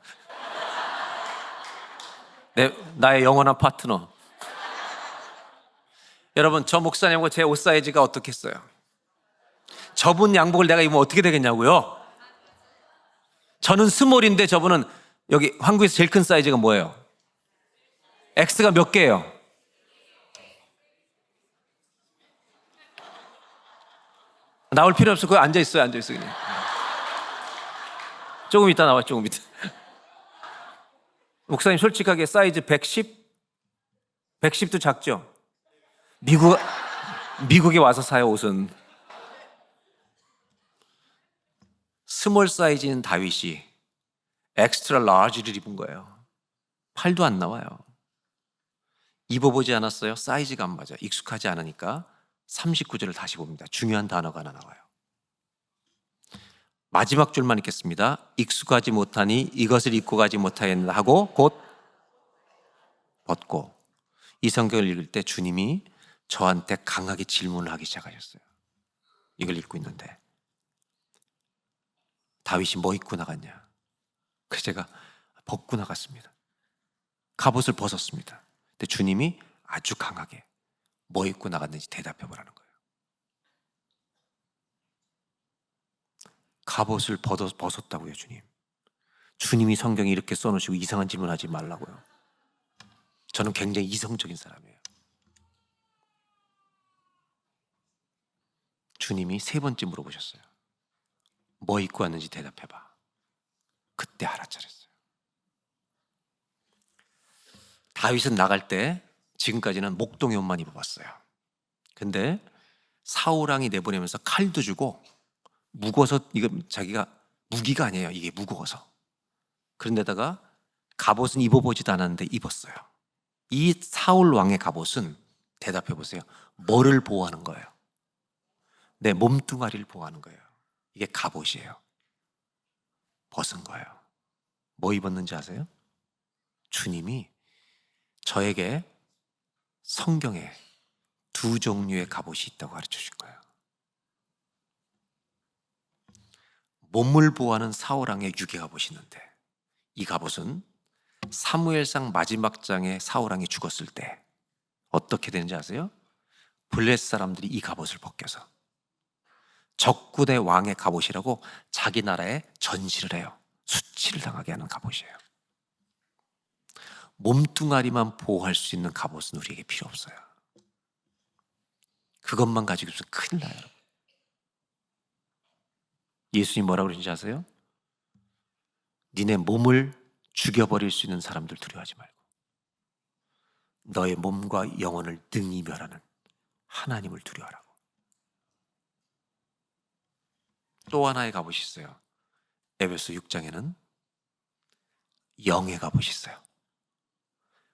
나의 영원한 파트너. 여러분, 저 목사님하고 제 옷 사이즈가 어떻겠어요? 저분 양복을 내가 입으면 어떻게 되겠냐고요? 저는 스몰인데 저분은 여기 한국에서 제일 큰 사이즈가 뭐예요? X가 몇 개예요? 나올 필요 없어. 그거 앉아있어요, 앉아있어 그냥. 조금 이따 나와, 조금 이따. 목사님 솔직하게 사이즈 110? 110도 작죠? 미국에 와서 사요, 옷은. 스몰 사이즈인 다윗이 엑스트라 라지를 입은 거예요. 팔도 안 나와요. 입어보지 않았어요. 사이즈가 안 맞아. 익숙하지 않으니까 39절을 다시 봅니다. 중요한 단어가 하나 나와요. 마지막 줄만 읽겠습니다. 익숙하지 못하니 이것을 입고 가지 못하였나 하고 곧 벗고. 이 성경을 읽을 때 주님이 저한테 강하게 질문을 하기 시작하셨어요. 이걸 읽고 있는데 다윗이 뭐 입고 나갔냐? 그래서 제가 벗고 나갔습니다. 갑옷을 벗었습니다. 근데 주님이 아주 강하게 뭐 입고 나갔는지 대답해 보라는 거예요. 갑옷을 벗었다고요, 주님. 주님이 성경에 이렇게 써놓으시고 이상한 질문하지 말라고요. 저는 굉장히 이성적인 사람이에요. 주님이 세 번째 물어보셨어요. 뭐 입고 왔는지 대답해봐. 그때 알아차렸어요. 다윗은 나갈 때 지금까지는 목동의 옷만 입어봤어요. 근데 사울왕이 내보내면서 칼도 주고 무거워서 이거 자기가 무기가 아니에요. 이게 무거워서. 그런데다가 갑옷은 입어보지도 않았는데 입었어요. 이 사울 왕의 갑옷은 대답해 보세요. 뭐를 보호하는 거예요? 내 몸뚱아리를 보호하는 거예요. 이게 갑옷이에요. 벗은 거예요. 뭐 입었는지 아세요? 주님이 저에게 성경에 두 종류의 갑옷이 있다고 가르쳐 주신 거예요. 몸을 보호하는 사울왕의 유괴 갑옷이 있는데 이 갑옷은 사무엘상 마지막 장에 사울왕이 죽었을 때 어떻게 되는지 아세요? 블레셋 사람들이 이 갑옷을 벗겨서 적군의 왕의 갑옷이라고 자기 나라에 전시를 해요. 수치를 당하게 하는 갑옷이에요. 몸뚱아리만 보호할 수 있는 갑옷은 우리에게 필요 없어요. 그것만 가지고 있으면 큰일 나요. 여러분. 예수님 뭐라고 그러는지 아세요? 니네 몸을 죽여버릴 수 있는 사람들 두려워하지 말고 너의 몸과 영혼을 능히 멸하는 하나님을 두려워하라고. 또 하나의 갑옷이 있어요. 에베소 6장에는 영의 갑옷이 있어요.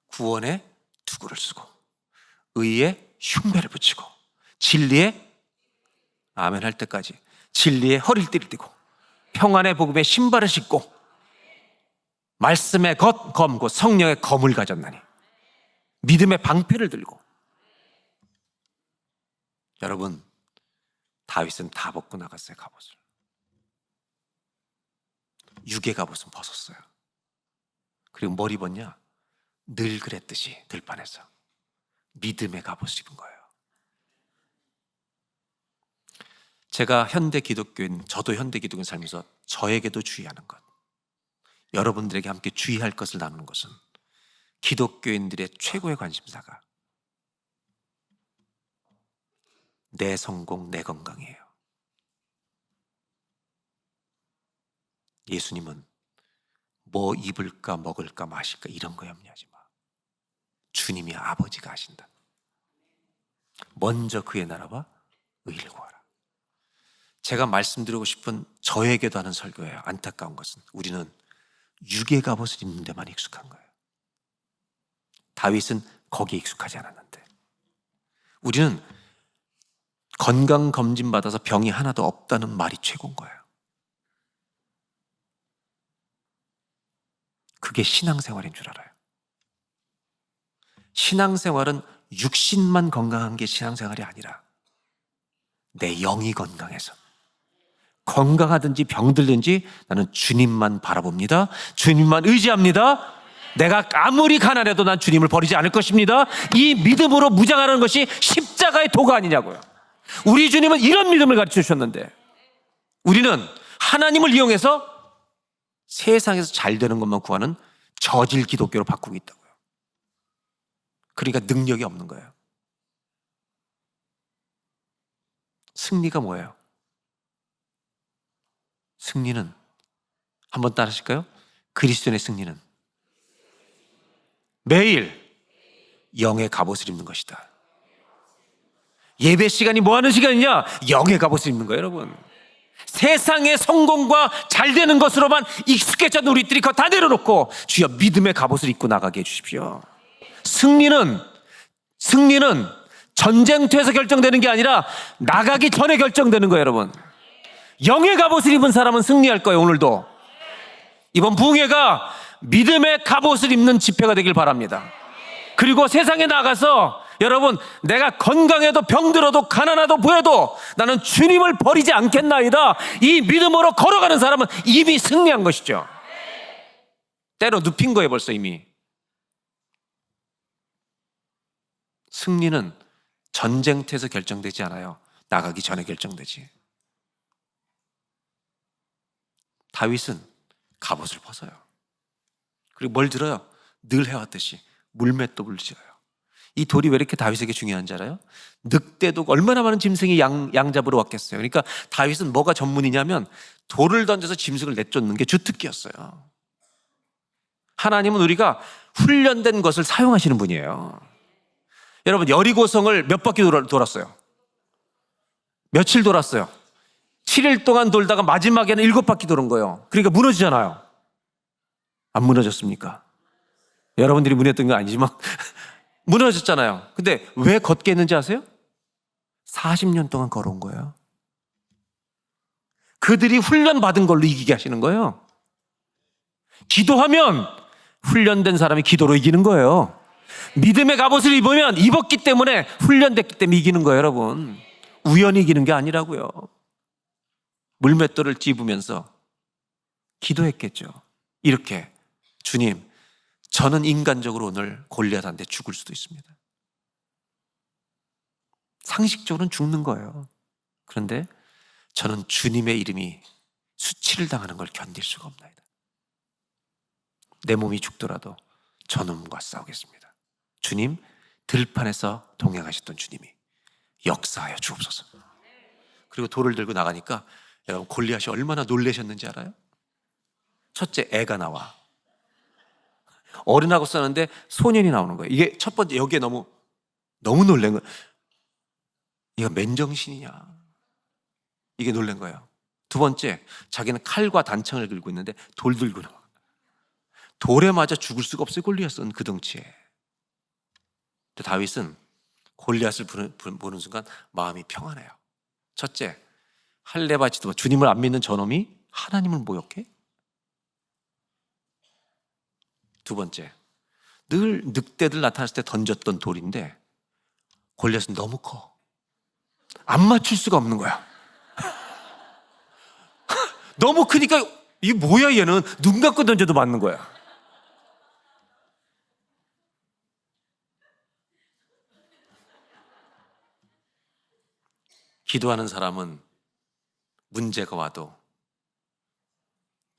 구원의 투구를 쓰고, 의의 흉배를 붙이고, 진리의 아멘 할 때까지 진리의 허리를 띠고, 평안의 복음의 신발을 신고, 말씀의 검, 곧 성령의 검을 가졌나니, 믿음의 방패를 들고. 여러분, 다윗은 다 벗고 나갔어요. 갑옷을. 육의 갑옷은 벗었어요. 그리고 뭘 입었냐? 늘 그랬듯이 들판에서 믿음의 갑옷을 입은 거예요. 제가 현대 기독교인, 저도 현대 기독교인 살면서 저에게도 주의하는 것, 여러분들에게 함께 주의할 것을 나누는 것은, 기독교인들의 최고의 관심사가 내 성공, 내 건강이에요. 예수님은 뭐 입을까, 먹을까, 마실까 이런 거 염려하지 마. 주님이 아버지가 하신다. 먼저 그의 나라와 의를 구하라. 제가 말씀드리고 싶은, 저에게도 하는 설교예요. 안타까운 것은 우리는 육의 갑옷을 입는 데만 익숙한 거예요. 다윗은 거기에 익숙하지 않았는데, 우리는 건강검진 받아서 병이 하나도 없다는 말이 최고인 거예요. 그게 신앙생활인 줄 알아요. 신앙생활은 육신만 건강한 게 신앙생활이 아니라 내 영이 건강해서, 건강하든지 병들든지 나는 주님만 바라봅니다. 주님만 의지합니다. 내가 아무리 가난해도 난 주님을 버리지 않을 것입니다. 이 믿음으로 무장하는 것이 십자가의 도가 아니냐고요. 우리 주님은 이런 믿음을 가르쳐 주셨는데, 우리는 하나님을 이용해서 세상에서 잘 되는 것만 구하는 저질 기독교로 바꾸고 있다고요. 그러니까 능력이 없는 거예요. 승리가 뭐예요? 승리는, 한번 따라하실까요? 그리스도인의 승리는 매일 영의 갑옷을 입는 것이다. 예배 시간이 뭐 하는 시간이냐? 영의 갑옷을 입는 거예요, 여러분. 세상의 성공과 잘 되는 것으로만 익숙해졌던 우리들이 그거 다 내려놓고 주여 믿음의 갑옷을 입고 나가게 해주십시오. 승리는 전쟁터에서 결정되는 게 아니라 나가기 전에 결정되는 거예요, 여러분. 영의 갑옷을 입은 사람은 승리할 거예요. 오늘도 이번 부흥회가 믿음의 갑옷을 입는 집회가 되길 바랍니다. 그리고 세상에 나가서 여러분, 내가 건강해도 병들어도 가난하도 부해도 나는 주님을 버리지 않겠나이다, 이 믿음으로 걸어가는 사람은 이미 승리한 것이죠. 때로 눕힌 거예요, 벌써 이미. 승리는 전쟁터에서 결정되지 않아요. 나가기 전에 결정되지. 다윗은 갑옷을 벗어요. 그리고 뭘 들어요? 늘 해왔듯이 물맷돌을 지어요. 이 돌이 왜 이렇게 다윗에게 중요한지 알아요? 늑대도 얼마나 많은 짐승이 양 잡으러 왔겠어요. 그러니까 다윗은 뭐가 전문이냐면 돌을 던져서 짐승을 내쫓는 게 주특기였어요. 하나님은 우리가 훈련된 것을 사용하시는 분이에요. 여러분, 여리고성을 몇 바퀴 돌았어요? 며칠 돌았어요? 7일 동안 돌다가 마지막에는 7바퀴 도는 거예요. 그러니까 무너지잖아요. 안 무너졌습니까? 여러분들이 무너졌던 건 아니지만 무너졌잖아요. 근데 왜 걷게 했는지 아세요? 40년 동안 걸어온 거예요. 그들이 훈련받은 걸로 이기게 하시는 거예요. 기도하면 훈련된 사람이 기도로 이기는 거예요. 믿음의 갑옷을 입었기 때문에, 훈련됐기 때문에 이기는 거예요, 여러분. 우연히 이기는 게 아니라고요. 물맷돌을 찝으면서 기도했겠죠. 이렇게, 주님, 저는 인간적으로 오늘 골리앗한테 죽을 수도 있습니다. 상식적으로는 죽는 거예요. 그런데 저는 주님의 이름이 수치를 당하는 걸 견딜 수가 없나이다. 내 몸이 죽더라도 저놈과 싸우겠습니다. 주님, 들판에서 동행하셨던 주님이 역사하여 주옵소서. 그리고 돌을 들고 나가니까 여러분, 골리앗이 얼마나 놀라셨는지 알아요? 첫째, 애가 나와. 어른하고 싸는데 소년이 나오는 거예요. 이게 첫 번째, 여기에 너무 놀란 거예요. 이거 맨정신이냐, 이게 놀란 거예요. 두 번째, 자기는 칼과 단창을 들고 있는데 돌 들고 나와. 돌에 맞아 죽을 수가 없어요. 골리앗은 그 덩치에. 근데 다윗은 골리앗을 보는 순간 마음이 평안해요. 첫째, 할례바지도 주님을 안 믿는 저놈이 하나님을 모욕해? 두 번째, 늘 늑대들 나타났을 때 던졌던 돌인데 골리앗은 너무 커. 안 맞출 수가 없는 거야. 너무 크니까 이게 뭐야 얘는 눈 감고 던져도 맞는 거야. 기도하는 사람은 문제가 와도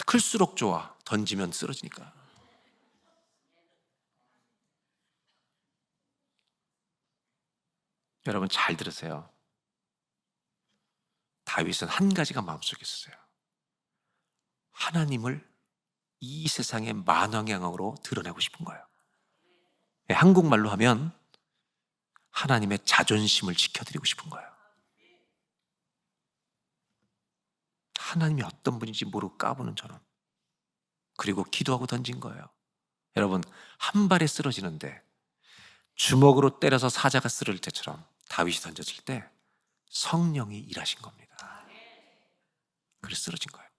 클수록 좋아. 던지면 쓰러지니까. 여러분 잘 들으세요. 다윗은 한 가지가 마음속에 있었어요. 하나님을 이 세상의 만왕양으로 드러내고 싶은 거예요. 한국말로 하면 하나님의 자존심을 지켜드리고 싶은 거예요. 하나님이 어떤 분인지 모르고 까부는 저는. 그리고 기도하고 던진 거예요. 여러분 한 발에 쓰러지는데 주먹으로 때려서 사자가 쓰러질 때처럼 다윗이 던졌을 때 성령이 일하신 겁니다. 그래서 쓰러진 거예요.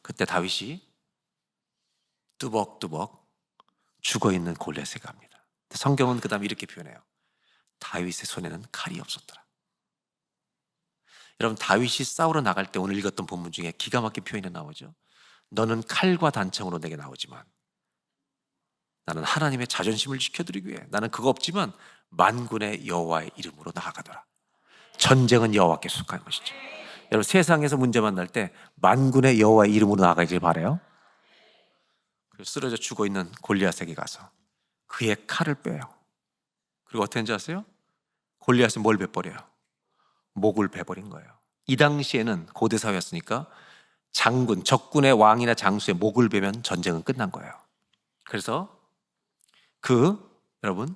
그때 다윗이 뚜벅뚜벅 죽어있는 골리앗에 갑니다. 성경은 그 다음에 이렇게 표현해요. 다윗의 손에는 칼이 없었더라. 여러분 다윗이 싸우러 나갈 때 오늘 읽었던 본문 중에 기가 막힌 표현이 나오죠. 너는 칼과 단창으로 내게 나오지만 나는 하나님의 자존심을 지켜드리기 위해 나는 그거 없지만 만군의 여호와의 이름으로 나아가더라. 전쟁은 여호와께 속한 것이죠. 여러분 세상에서 문제 만날 때 만군의 여호와의 이름으로 나아가길 바라요. 그리고 쓰러져 죽어있는 골리앗에게 가서 그의 칼을 빼요. 그리고 어떻게 하는지 아세요? 골리앗은 뭘 베버려요? 목을 베버린 거예요. 이 당시에는 고대 사회였으니까 장군, 적군의 왕이나 장수의 목을 베면 전쟁은 끝난 거예요. 그래서 여러분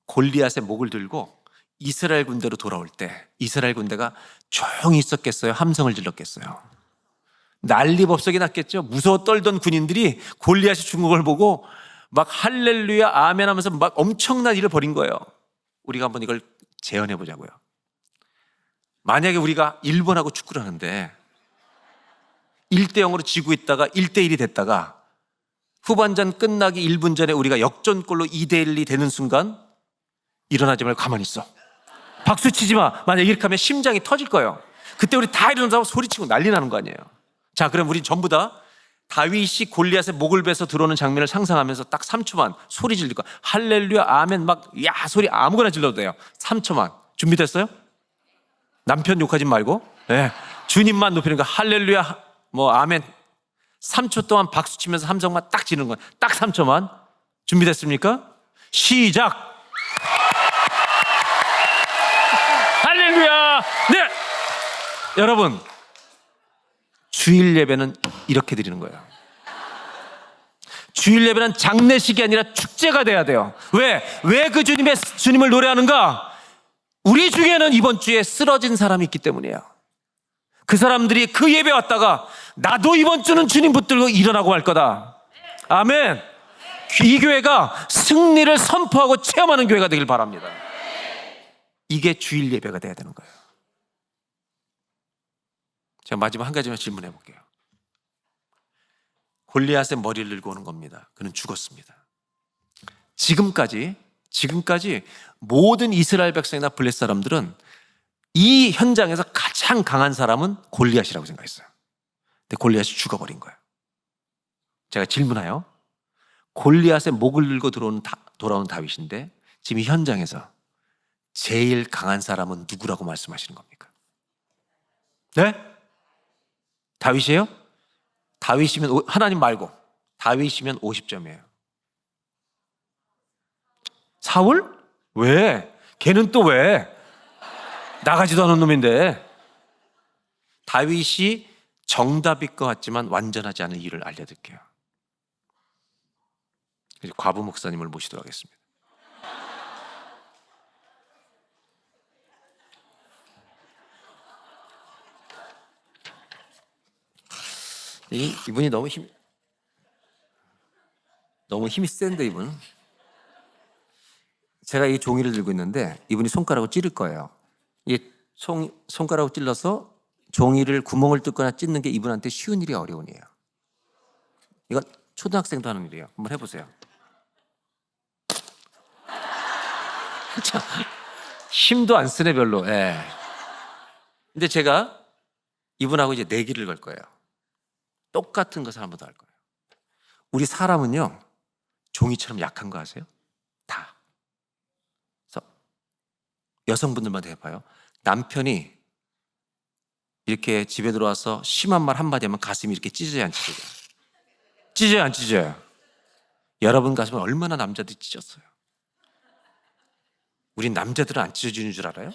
골리앗의 목을 들고 이스라엘 군대로 돌아올 때 이스라엘 군대가 조용히 있었겠어요? 함성을 질렀겠어요? 난리법석이 났겠죠? 무서워 떨던 군인들이 골리앗이 죽은 걸 보고 막 할렐루야 아멘 하면서 막 엄청난 일을 벌인 거예요. 우리가 한번 이걸 재현해 보자고요. 만약에 우리가 일본하고 축구를 하는데 1대0으로 지고 있다가 1대1이 됐다가 후반전 끝나기 1분 전에 우리가 역전골로 2대1이 되는 순간 일어나지 말고 가만히 있어. 박수 치지 마. 만약에 이렇게 하면 심장이 터질 거예요. 그때 우리 다 일어나서 소리치고 난리 나는 거 아니에요. 자, 그럼 우리 전부 다 다윗이 골리앗의 목을 베서 들어오는 장면을 상상하면서 딱 3초만 소리 지를 거야. 할렐루야 아멘 막 야 소리 아무거나 질러도 돼요. 3초만. 준비됐어요? 남편 욕하지 말고 네. 주님만 높이는 거 할렐루야 뭐 아멘 3초 동안 박수 치면서 함성만 딱 지르는 거야. 딱 3초만. 준비됐습니까? 시작. 할렐루야. 네. 여러분 주일 예배는 이렇게 드리는 거예요. 주일 예배는 장례식이 아니라 축제가 돼야 돼요. 왜 그 주님을 노래하는가? 우리 중에는 이번 주에 쓰러진 사람이 있기 때문이에요. 그 사람들이 그 예배 왔다가 나도 이번 주는 주님 붙들고 일어나고 말 거다. 아멘. 이 교회가 승리를 선포하고 체험하는 교회가 되길 바랍니다. 이게 주일 예배가 돼야 되는 거예요. 제가 마지막 한 가지만 질문해 볼게요. 골리앗의 머리를 들고 오는 겁니다. 그는 죽었습니다. 지금까지 모든 이스라엘 백성이나 블레 사람들은 이 현장에서 가장 강한 사람은 골리앗이라고 생각했어요. 근데 골리앗이 죽어버린 거예요. 제가 질문해요. 골리앗의 목을 들고 돌아온 다윗인데 지금 이 현장에서 제일 강한 사람은 누구라고 말씀하시는 겁니까? 네? 다윗이에요? 다윗이면 하나님 말고 다윗이면 50점이에요. 사울? 왜? 걔는 또 왜? 나가지도 않은 놈인데. 다윗이 정답일 것 같지만 완전하지 않은 이유를 알려드릴게요. 과부 목사님을 모시도록 하겠습니다. 이분이 너무 너무 힘이 센데 이분. 제가 이 종이를 들고 있는데 이분이 손가락으로 찌를 거예요. 이게 손가락으로 찔러서 종이를 구멍을 뚫거나 찢는 게 이분한테 쉬운 일이 어려운 일이에요. 이건 초등학생도 하는 일이에요. 한번 해보세요. 참, 힘도 안 쓰네 별로. 예. 근데 제가 이분하고 이제 내기를 걸 거예요. 똑같은 것을 한 번 더 할 거예요. 우리 사람은요 종이처럼 약한 거 아세요? 다. 그래서 여성분들만 해봐요. 남편이 이렇게 집에 들어와서 심한 말 한마디 하면 가슴이 이렇게 찢어요, 안 찢어요? 찢어요, 안 찢어요? 여러분 가슴은 얼마나 남자들이 찢었어요? 우린 남자들은 안 찢어지는 줄 알아요?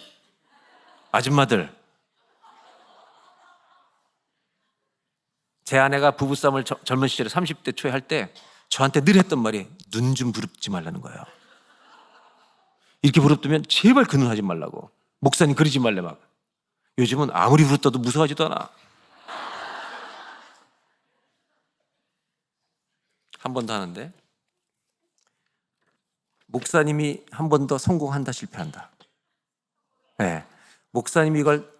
아줌마들, 제 아내가 부부싸움을 젊은 시절에 30대 초에 할 때 저한테 늘 했던 말이 눈 좀 부릅지 말라는 거예요. 이렇게 부릅뜨면 제발 그 눈 하지 말라고. 목사님 그러지 말래 막. 요즘은 아무리 부릅떠도 무서워하지도 않아. 한 번 더 하는데 목사님이 한 번 더 성공한다 실패한다. 네. 목사님이 이걸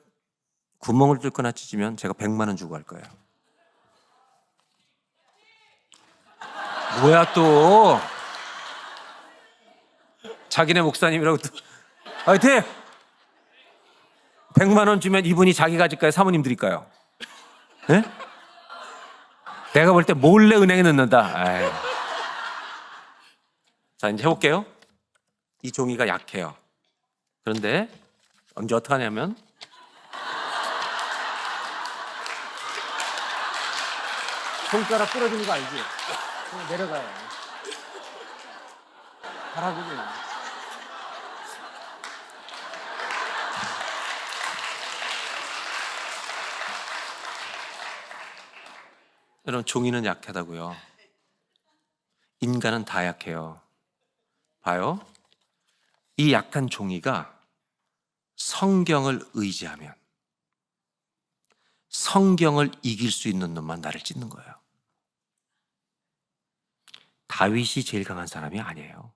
구멍을 뚫거나 찢으면 제가 100만 원 주고 갈 거예요. 뭐야 또 자기네 목사님이라고 또 화이팅! 100만 원 주면 이분이 자기 가질까요? 사모님 드릴까요? 네? 내가 볼 때 몰래 은행에 넣는다. 에이. 자 이제 해볼게요. 이 종이가 약해요. 그런데 언제 어떻게 하냐면 손가락 부러지는 거 알지? 그냥 내려가요. 가라고 그냥. 여러분 종이는 약하다고요. 인간은 다 약해요. 봐요. 이 약한 종이가 성경을 의지하면 성경을 이길 수 있는 놈만 나를 찢는 거예요. 다윗이 제일 강한 사람이 아니에요.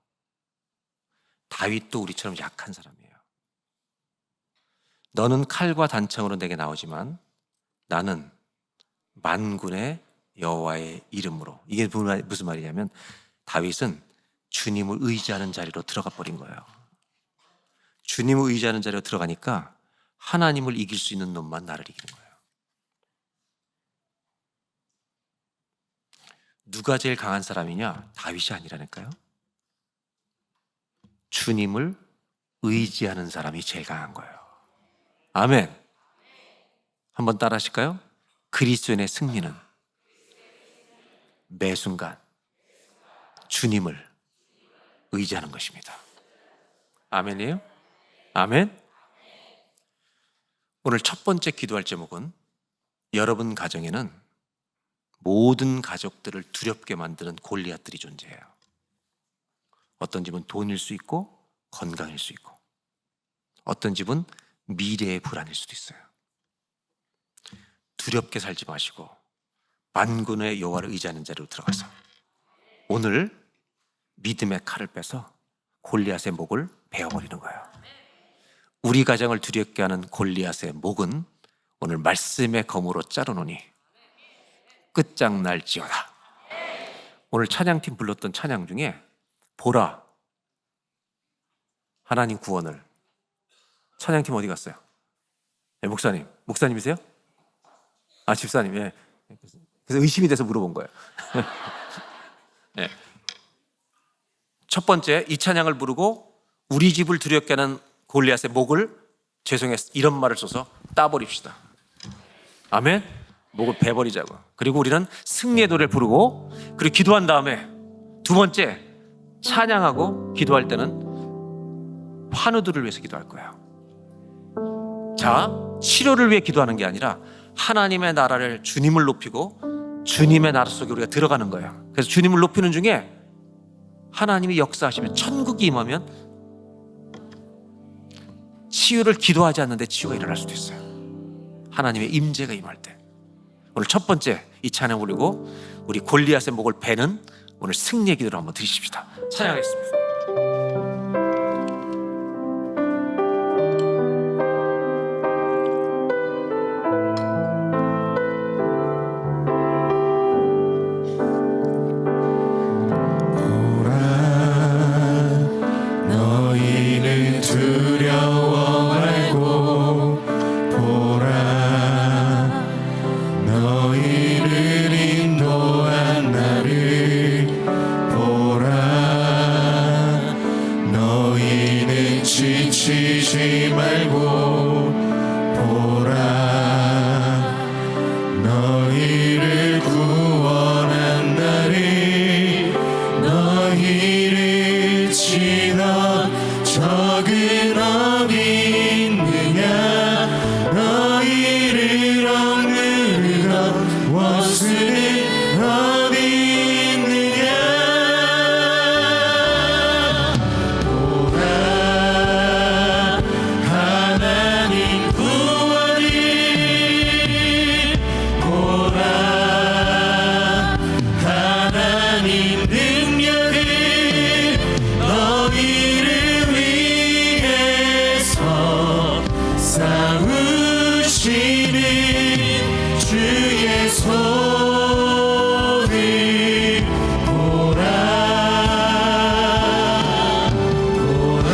다윗도 우리처럼 약한 사람이에요. 너는 칼과 단창으로 내게 나오지만 나는 만군의 여호와의 이름으로. 이게 무슨 말이냐면 다윗은 주님을 의지하는 자리로 들어가 버린 거예요. 주님을 의지하는 자리로 들어가니까 하나님을 이길 수 있는 놈만 나를 이기는 거예요. 누가 제일 강한 사람이냐? 다윗이 아니라니까요. 주님을 의지하는 사람이 제일 강한 거예요. 아멘. 한번 따라 하실까요? 그리스도인의 승리는 매 순간 주님을 의지하는 것입니다. 아멘이에요? 아멘. 오늘 첫 번째 기도할 제목은 여러분 가정에는 모든 가족들을 두렵게 만드는 골리앗들이 존재해요. 어떤 집은 돈일 수 있고 건강일 수 있고 어떤 집은 미래의 불안일 수도 있어요. 두렵게 살지 마시고 만군의 여호와를 의지하는 자리로 들어가서 오늘 믿음의 칼을 빼서 골리앗의 목을 베어버리는 거예요. 우리 가정을 두렵게 하는 골리앗의 목은 오늘 말씀의 검으로 자르노니 끝장날지어다. 오늘 찬양팀 불렀던 찬양 중에 보라 하나님 구원을. 찬양팀 어디 갔어요? 네, 목사님이세요? 아 집사님. 예. 그래서 의심이 돼서 물어본 거예요. 네. 첫 번째 이 찬양을 부르고 우리 집을 두렵게 하는 골리앗의 목을 죄송해서 이런 말을 써서 따버립시다. 아멘. 목을 베버리자고. 그리고 우리는 승리의 노래를 부르고 그리고 기도한 다음에 두 번째 찬양하고 기도할 때는 환우들을 위해서 기도할 거예요. 자, 치료를 위해 기도하는 게 아니라 하나님의 나라를 주님을 높이고 주님의 나라 속에 우리가 들어가는 거예요. 그래서 주님을 높이는 중에 하나님이 역사하시면 천국이 임하면 치유를 기도하지 않는데 치유가 일어날 수도 있어요. 하나님의 임재가 임할 때. 오늘 첫 번째 이 찬양 부르고 우리 골리앗의 목을 베는 오늘 승리의 기도를 한번 드리십시다. 찬양하겠습니다. 너희는 두려워 말고 보라, 너희를 인도한 나를 보라. 너희는 지치지 말고 보라, 너희를 구원한 나를. 너희를 치던 적은 어디 있느냐, 너희를 억누르던 원수는 어디 있느냐. 보라, 하나님 구원이, 보라, 하나님 능력이 너희를 위해서 싸우시는 주의 손을 보라, 보라,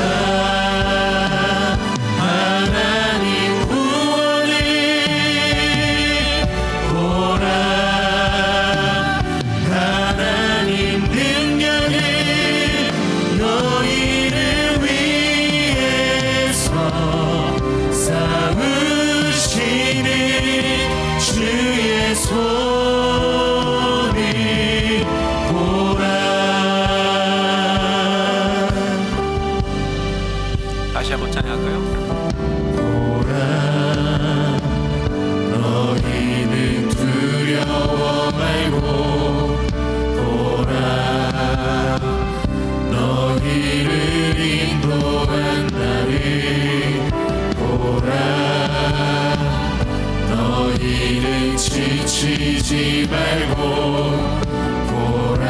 하나님 구원을 보라, 하나님 능력이 너희를 위해서 싸우시는 주의 손을 보라. 다시 한번 찬양할까요? 보라, 너희는 두려워 말고 보라, 너희를 인도한 나를 보라. 너희는 지치지 말고 보라,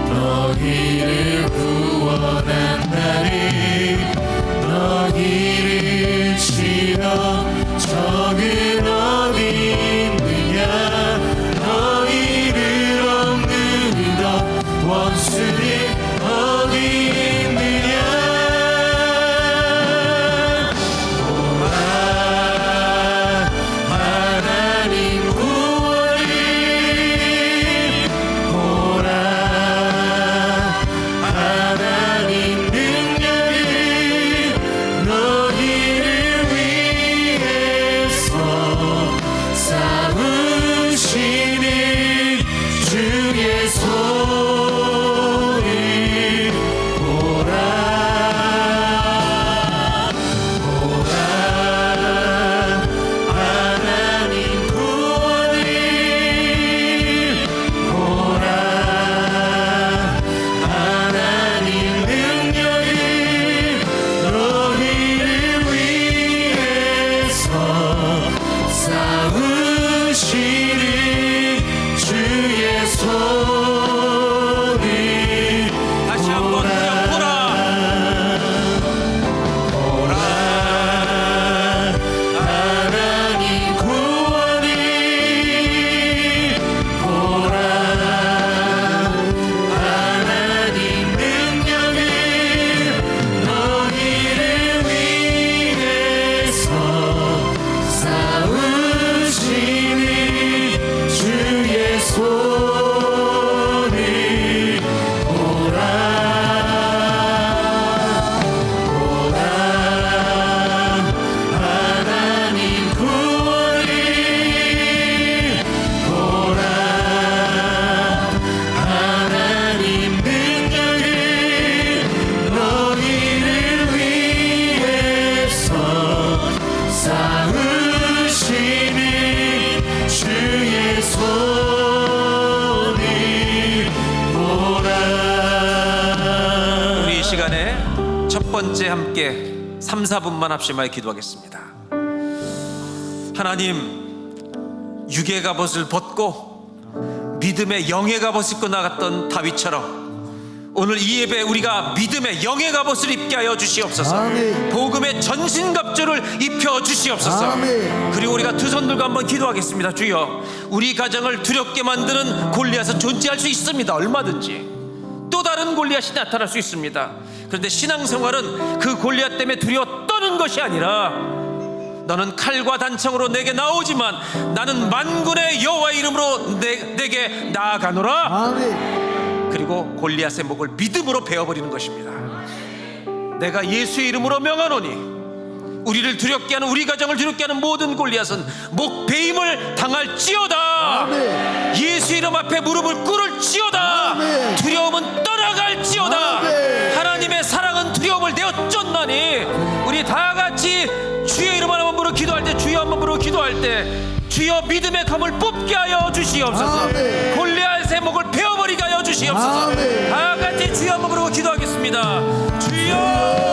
너희를 구원한 나를. 너희를 치러 적은 어디 있느냐, 너희를 억누르던 원수는 어디 있느냐. 보라, 하나님 구원이, 보라, 하나님 능력이 너희를 위해서 싸우시는 주의 손을 보라, 보라, 하나님 구원을 보라, 하나님 능력이 너희를 위해서 싸우시는 주의 손을 다시 한번 보라. 보라, 하나님 구원이, 보라, 하나님 능력이 너희를 위해서 싸우시는 주의 손을 보라, 보라, 하나님 구원이, 보라, 하나님 능력이 너희를 위해서 싸우시는 주의 손을 보라. 우리 이 시간에 첫 번째 함께 3, 4분만 합심하여 기도하겠습니다. 하나님, 육의 갑옷을 벗고 믿음의 영예 갑옷을 입고 나갔던 다윗처럼 오늘 이 예배 우리가 믿음의 영예 갑옷을 입게 하여 주시옵소서. 아멘. 복음의 전신갑주를 입혀 주시옵소서. 아멘. 그리고 우리가 두 손 들고 한번 기도하겠습니다. 주여, 우리 가정을 두렵게 만드는 골리앗은 존재할 수 있습니다. 얼마든지 또 다른 골리앗이 나타날 수 있습니다. 그런데 신앙생활은 그 골리앗 때문에 두려워 떠는 것이 아니라 너는 칼과 단창으로 내게 나오지만 나는 만군의 여호와의 이름으로 내게 나아가노라. 아멘. 그리고 골리앗의 목을 믿음으로 베어버리는 것입니다. 내가 예수의 이름으로 명하노니 우리를 두렵게 하는, 우리 가정을 두렵게 하는 모든 골리앗은 목 베임을 당할지어다. 아멘. 예수 이름 앞에 무릎을 꿇을지어다. 아멘. 두려움은 떠나갈지어다. 아멘. 하나님의 사랑은 두려움을 내어 쫓나니 우리 다 같이 주의 이름 한번 부르고 기도할 때, 주여 한번 부르고 기도할 때 주여 믿음의 검을 뽑게 하여 주시옵소서. 아멘. 골리앗의 목을 베어버리게 하여 주시옵소서. 아멘. 다 같이 주여 한번 부르고 기도하겠습니다. 주여.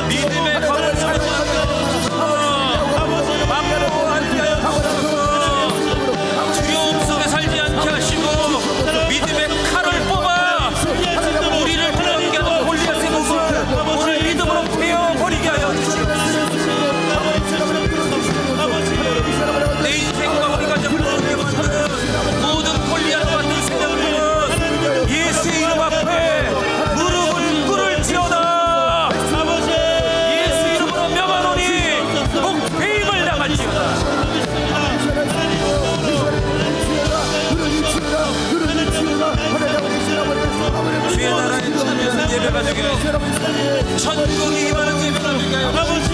믿음의 검을 두려움 속에 살지 않게 하시고 믿음의 칼을 뽑아 우리를 두렵게 하는 골리앗의 목을 오늘 믿음으로 베어버리게 하여 주시옵소서. 내 인생과 우리 가정을 두렵게 만드는 모든 골리앗 같은 세력들은 예수의 이름 앞에 무릎을 꿇을지어다. 예수 이름으로 명하노니 목 베임을 당할지어다. 주의 나라의 참여한 예배가 되게 하여 천국이 임하는 예배가 되게 하여 아버지.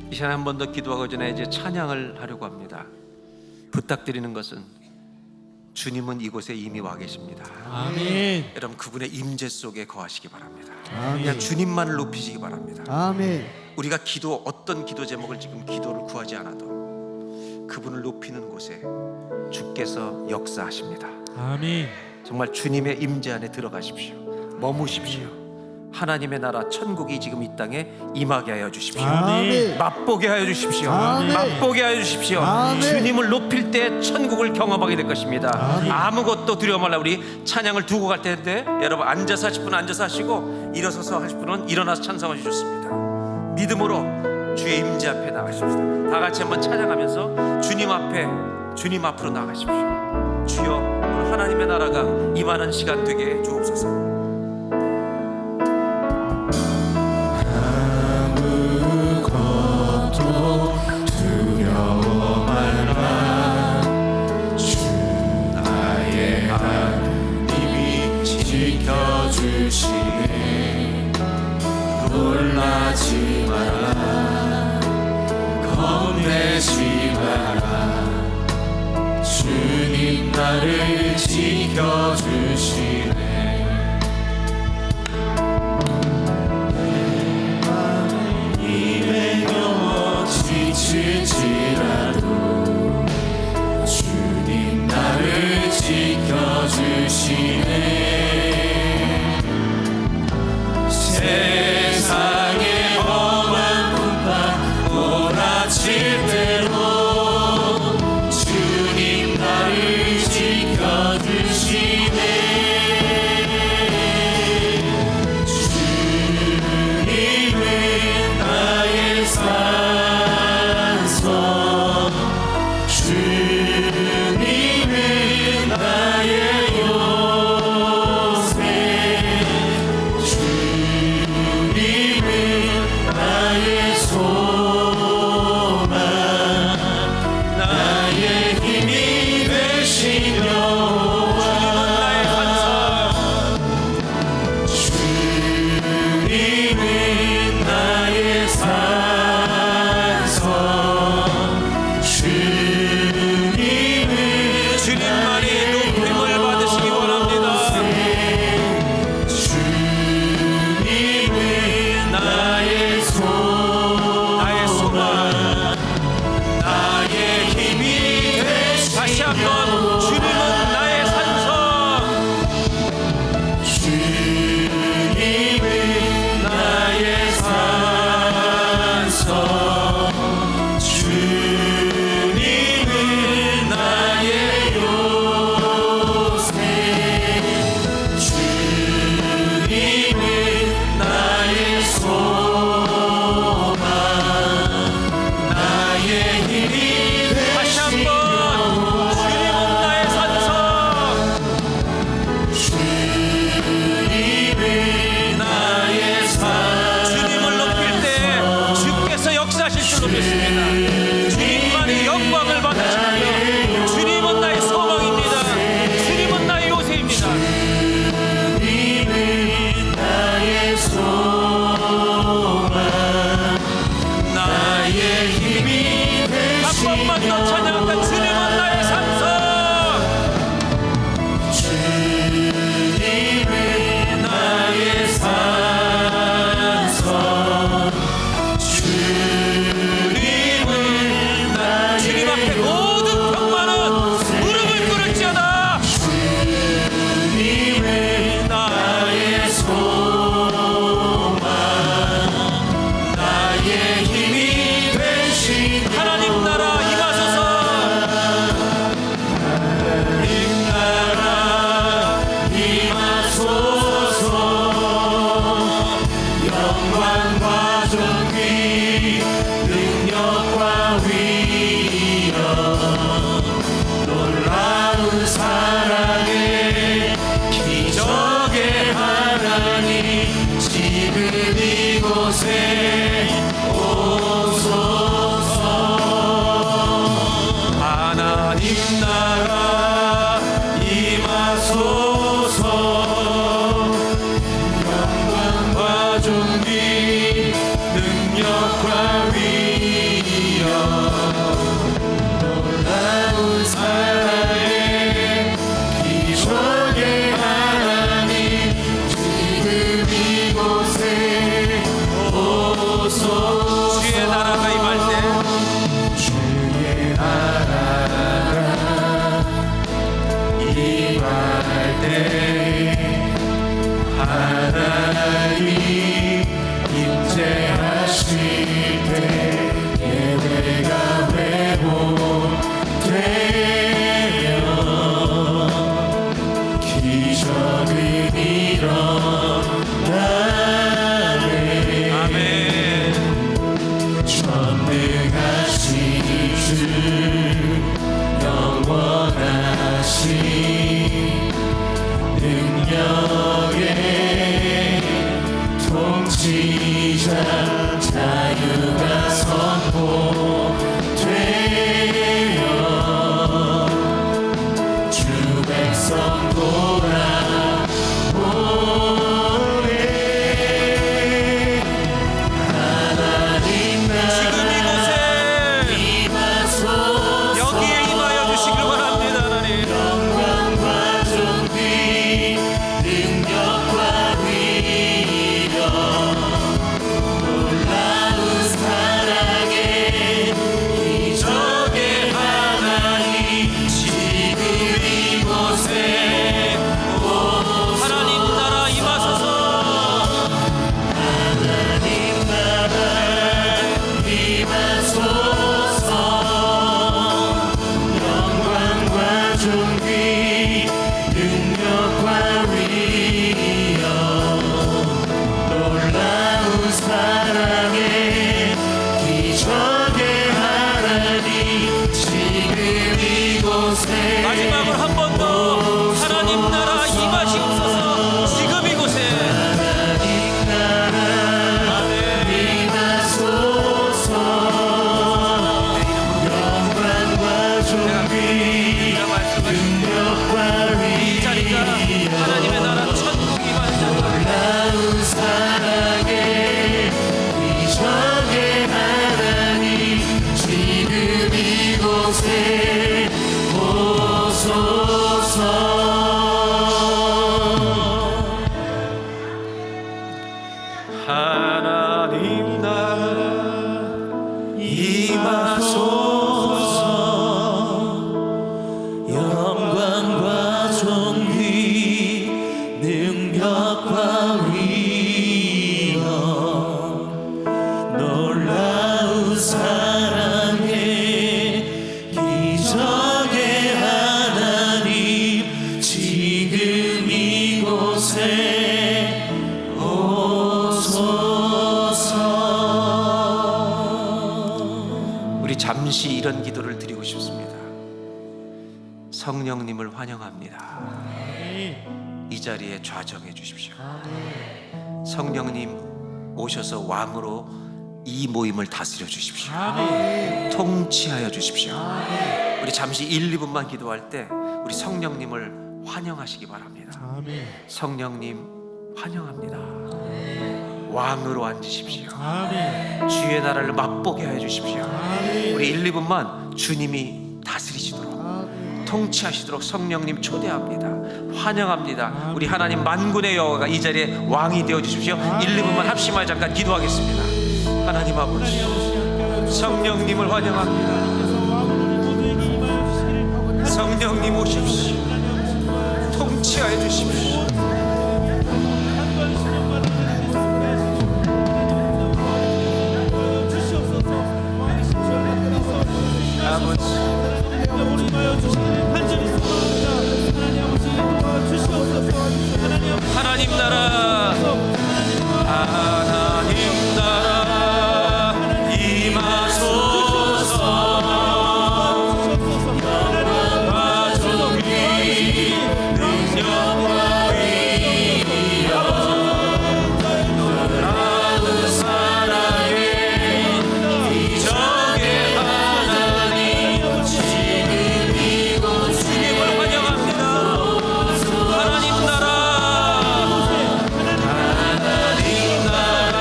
이 시간에 한 번 더 기도하기 전에 이제 찬양을 하려고 합니다. 부탁드리는 것은 주님은 이곳에 이미 와 계십니다. 아멘. 여러분 그분의 임재 속에 거하시기 바랍니다. 아멘. 그냥 주님만을 높이시기 바랍니다. 아멘. 우리가 기도, 어떤 기도 제목을 지금 기도를 구하지 않아도 그분을 높이는 곳에 주께서 역사하십니다. 아멘. 정말 주님의 임재 안에 들어가십시오. 머무십시오. 하나님의 나라 천국이 지금 이 땅에 임하게 하여 주십시오. 아멘. 맛보게 하여 주십시오. 아멘. 맛보게 하여 주십시오. 아멘. 주님을 높일 때 천국을 경험하게 될 것입니다. 아멘. 아무것도 두려워 말라. 우리 찬양을 두고 갈 텐데 여러분 앉아서 하실 분은 앉아서 하시고 일어서서 하실 분은 일어나서 찬송하시 좋습니다. 믿음으로 주의 임재 앞에 나가십시다. 다 같이 한번 찬양하면서 주님 앞에, 주님 앞으로 나가십시오. 주여, 오늘 하나님의 나라가 임하는 시간 되게 해 주옵소서. 지켜주시네. 놀라지 마라, 겁내지 마라. 주님 나를 지켜주시네. 기도 찬양합니다. 주님은 나의 산성, 주님은 나의 산성, 주님은 나의 주님 앞에 모든 평만은 무릎을 꿇을지어다. 주님은 나의 소망, 나의 힘이 되신 하나님 나라 임하소서. 하나님 나라 임하소서. 영광과 존귀 능력과 위엄 놀라운 사랑의 기적의 하나님 지금 이곳에 오소서. 하나님 나라 임하소서. 영광과 존귀 능력과 위엄 놀라운 사랑의 기적의 하나님 지금 이곳에 오소서. 주의 나라가 임할 때 주의 나라가 임할 때 하나님 임재하실 때 예배가 회복되며 기적은 일어나네. 아멘. 전능하신 주 영원하신 능력의 통치자 자유가 선포되어 주 백성 돌아오네. 하나님 지금 이곳에 임하소서. 여기에 임하여 주시길 원합니다. 하나님 영광과 존귀 능력과 위엄 놀라운 사랑의 기적의 하나님 지금 이곳에 하나님 나라 임하소서. 하나님 나라 임하소서. 영광과 존귀 능력과 위엄 놀라운 사랑의 기적의 하나님 지금 이곳에 마지막으로 한 번 더 하나님 나라 임하시옵소서. 지금 이곳에 하나님 나라 임하소서. 영광과 존귀 내가 말씀하신 능력과 이 자리가 하나님의 나라 천국 임할 자리가 놀라운 사랑의 기적의 하나님 지금 이곳에 오소서. 하나님 나라 임하소서. 영광과 존귀 능력과 위엄 놀라운 사랑의 기적의 하나님 지금 이곳에 오소서. 우리 잠시 이런 기도를 드리고 싶습니다. 성령님을 환영합니다. 이 자리에 좌정해 주십시오. 성령님 오셔서 왕으로 이 모임을 다스려 주십시오. 통치하여 주십시오. 우리 잠시 1, 2분만 기도할 때 우리 성령님을 환영하시기 바랍니다. 성령님 환영합니다. 왕으로 앉으십시오. 주의 나라를 맛보게 해 주십시오. 우리 1, 2분만 주님이 다스리시도록 통치하시도록 성령님 초대합니다. 환영합니다. 우리 하나님 만군의 여호와가 이 자리에 왕이 되어 주십시오. 1-2분만 합심하여 잠깐 기도하겠습니다. 하나님 아버지, 성령님을 환영합니다. 성령님 오십시오. 통치하여 주십시오. 아버지, 하나님 나라, 하나님 나라 임하소서. 영광과 존귀 능력과 위엄 놀라운 사랑의 기적의 하나님 지금 이곳 주님을 환영합니다. 하나님 나라, 하나님 나라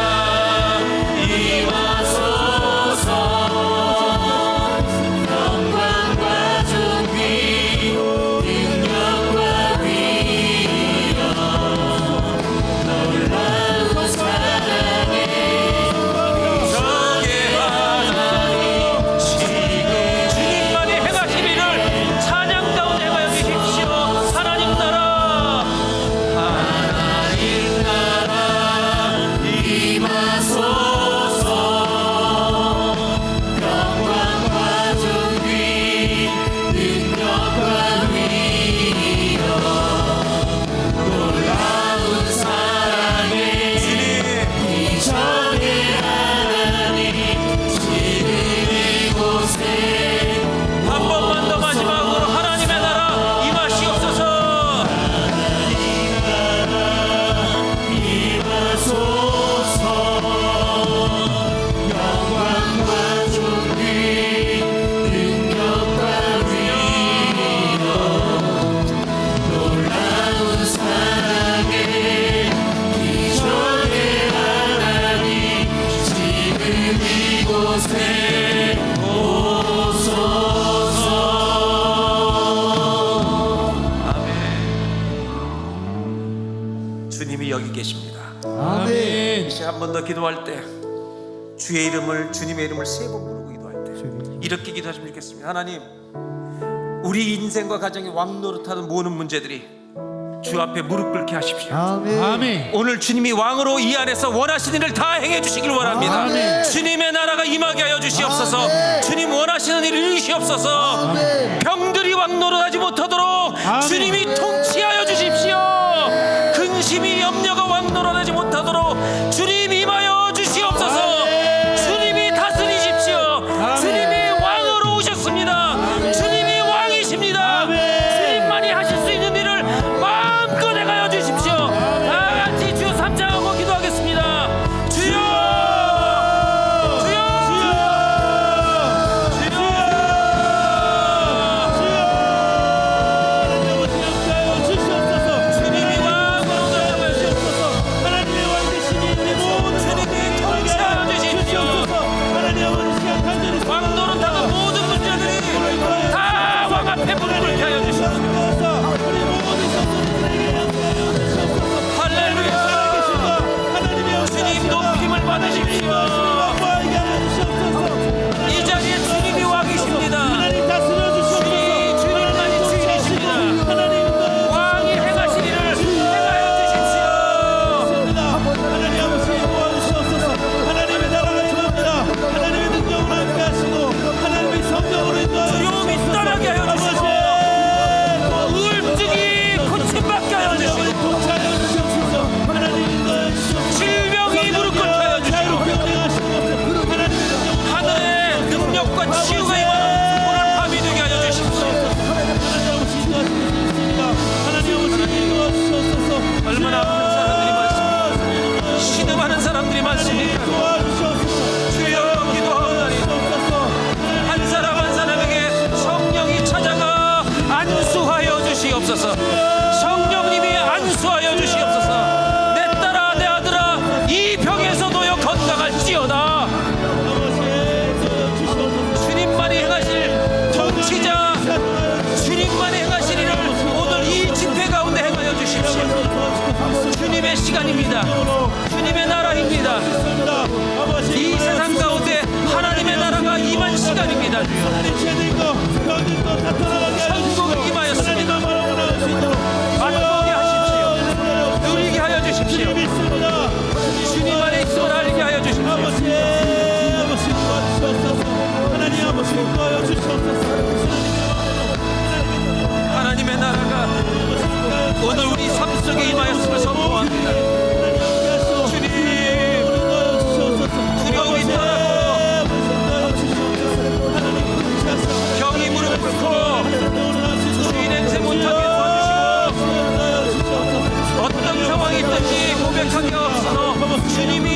임하소서. 영광과 존귀 능력과 위엄 놀라운 사랑의 기적의 하나님 지금 주님만이 행하신 일을 찬양 가운데 행하여 주십시오. 하나님 나라, 하나님 나라 임하소서. 영광과 존귀 능력과 위엄 놀라운 사랑의 기적의 하나님 지금 이곳에 한 번만 더 마지막으로 하나님의 나라 임하시옵소서. 임하소서. 영광과 존귀 능력과 위엄 놀라운 사랑의 기적의 하나님 지금 이곳에 오소서. 아멘. 주님이 여기 계십니다. 아멘. 이제 한 번 더 기도할 때 주의 이름을, 주님의 이름을 3번 부르고 기도할 때 이렇게 기도하시면 좋겠습니다. 하나님, 우리 인생과 가정의 왕노릇하는 모든 문제들이 주 앞에 무릎 꿇게 하십시오. 아멘. 오늘 주님이 왕으로 이 안에서 원하시는 일을 다 행해 주시길 원합니다. 아멘. 주님의 나라가 임하게 하여 주시옵소서. 아멘. 주님 원하시는 일을 이루시옵소서. 아멘. 병들이 왕노릇하지 못하도록 아멘. 주님이 통치하여 주십시오. 근심이 염려가 왕노릇하지 못하도록 주님 임하여 주시옵소서. 아멘. 주님이 다스리십시오. 아멘. 주님이 왕으로 오셨습니다. 주님이 왕이십니다. 아멘. 주님만이 하실 수 있는 일을 마음껏 행하여 주십시오. 다 같이 주여 삼창하고 기도하겠습니다. 주여, 주여, 주님이 왕으로 나아가 주시옵소서. 주님이 통치하여 주십시오. 왕노릇하는 모든 문제들이 다 왕 앞에 무릎 꿇게 하여 주십시오. 할렐루야. 주님 높임을 받으십시오. 이 자리에 주님이 왕이십니다. 주님만이 주인이십니다. 왕이 행하신 일을 행하여 주십시오. 하나님 아버지 도와주시옵소서. 하나님의 나라가 임합니다. 하나님의 능력으로 함께하시고 하나님의 성령으로 인도하여 두려움이 떠나게 하여 주시고 우울증이 고침받게 하여 주시고 통치하여 주시옵소서. 하나님 인도하여 주시옵소서. 질병이 무릎 꿇게 하여 주시고 자유롭게 운행하시는 것을 하나님의 능력으로 하늘의 능력과 치유가 임하는 오늘 밤이 되게 하여 주십시오. 하나님 아버지 인도하실 수 있습니다. 하나님 아버지 인도하시옵소서. 얼마나 아픈 사람들이 많습니까? 신음하는 사람들이 많습니까? 도와주시옵소서. 주여 기도하오나니 한 사람 한 사람에게 성령이 찾아가 안수하여 주시옵소서. 성령님이 안수하여 주시옵소서. 내 딸아, 내 아들아, 이 병에서 놓여 건강할지어다. 주님만이 행하실 천국이 임하였습니다. 맛보게 하십시오. 누리게 하여 주십시오. 주님 안에 있음을 알게 하여 주십시오. 하나님의 나라가 오늘 우리 삶 속에 임하였음을 선포합니다. 주님, 두려움이 떠나고 병이 무릎 꿇고 주의 냄새 못하게 도와주시고 어떤 상황이 있든지 고백하게 없어서 주님이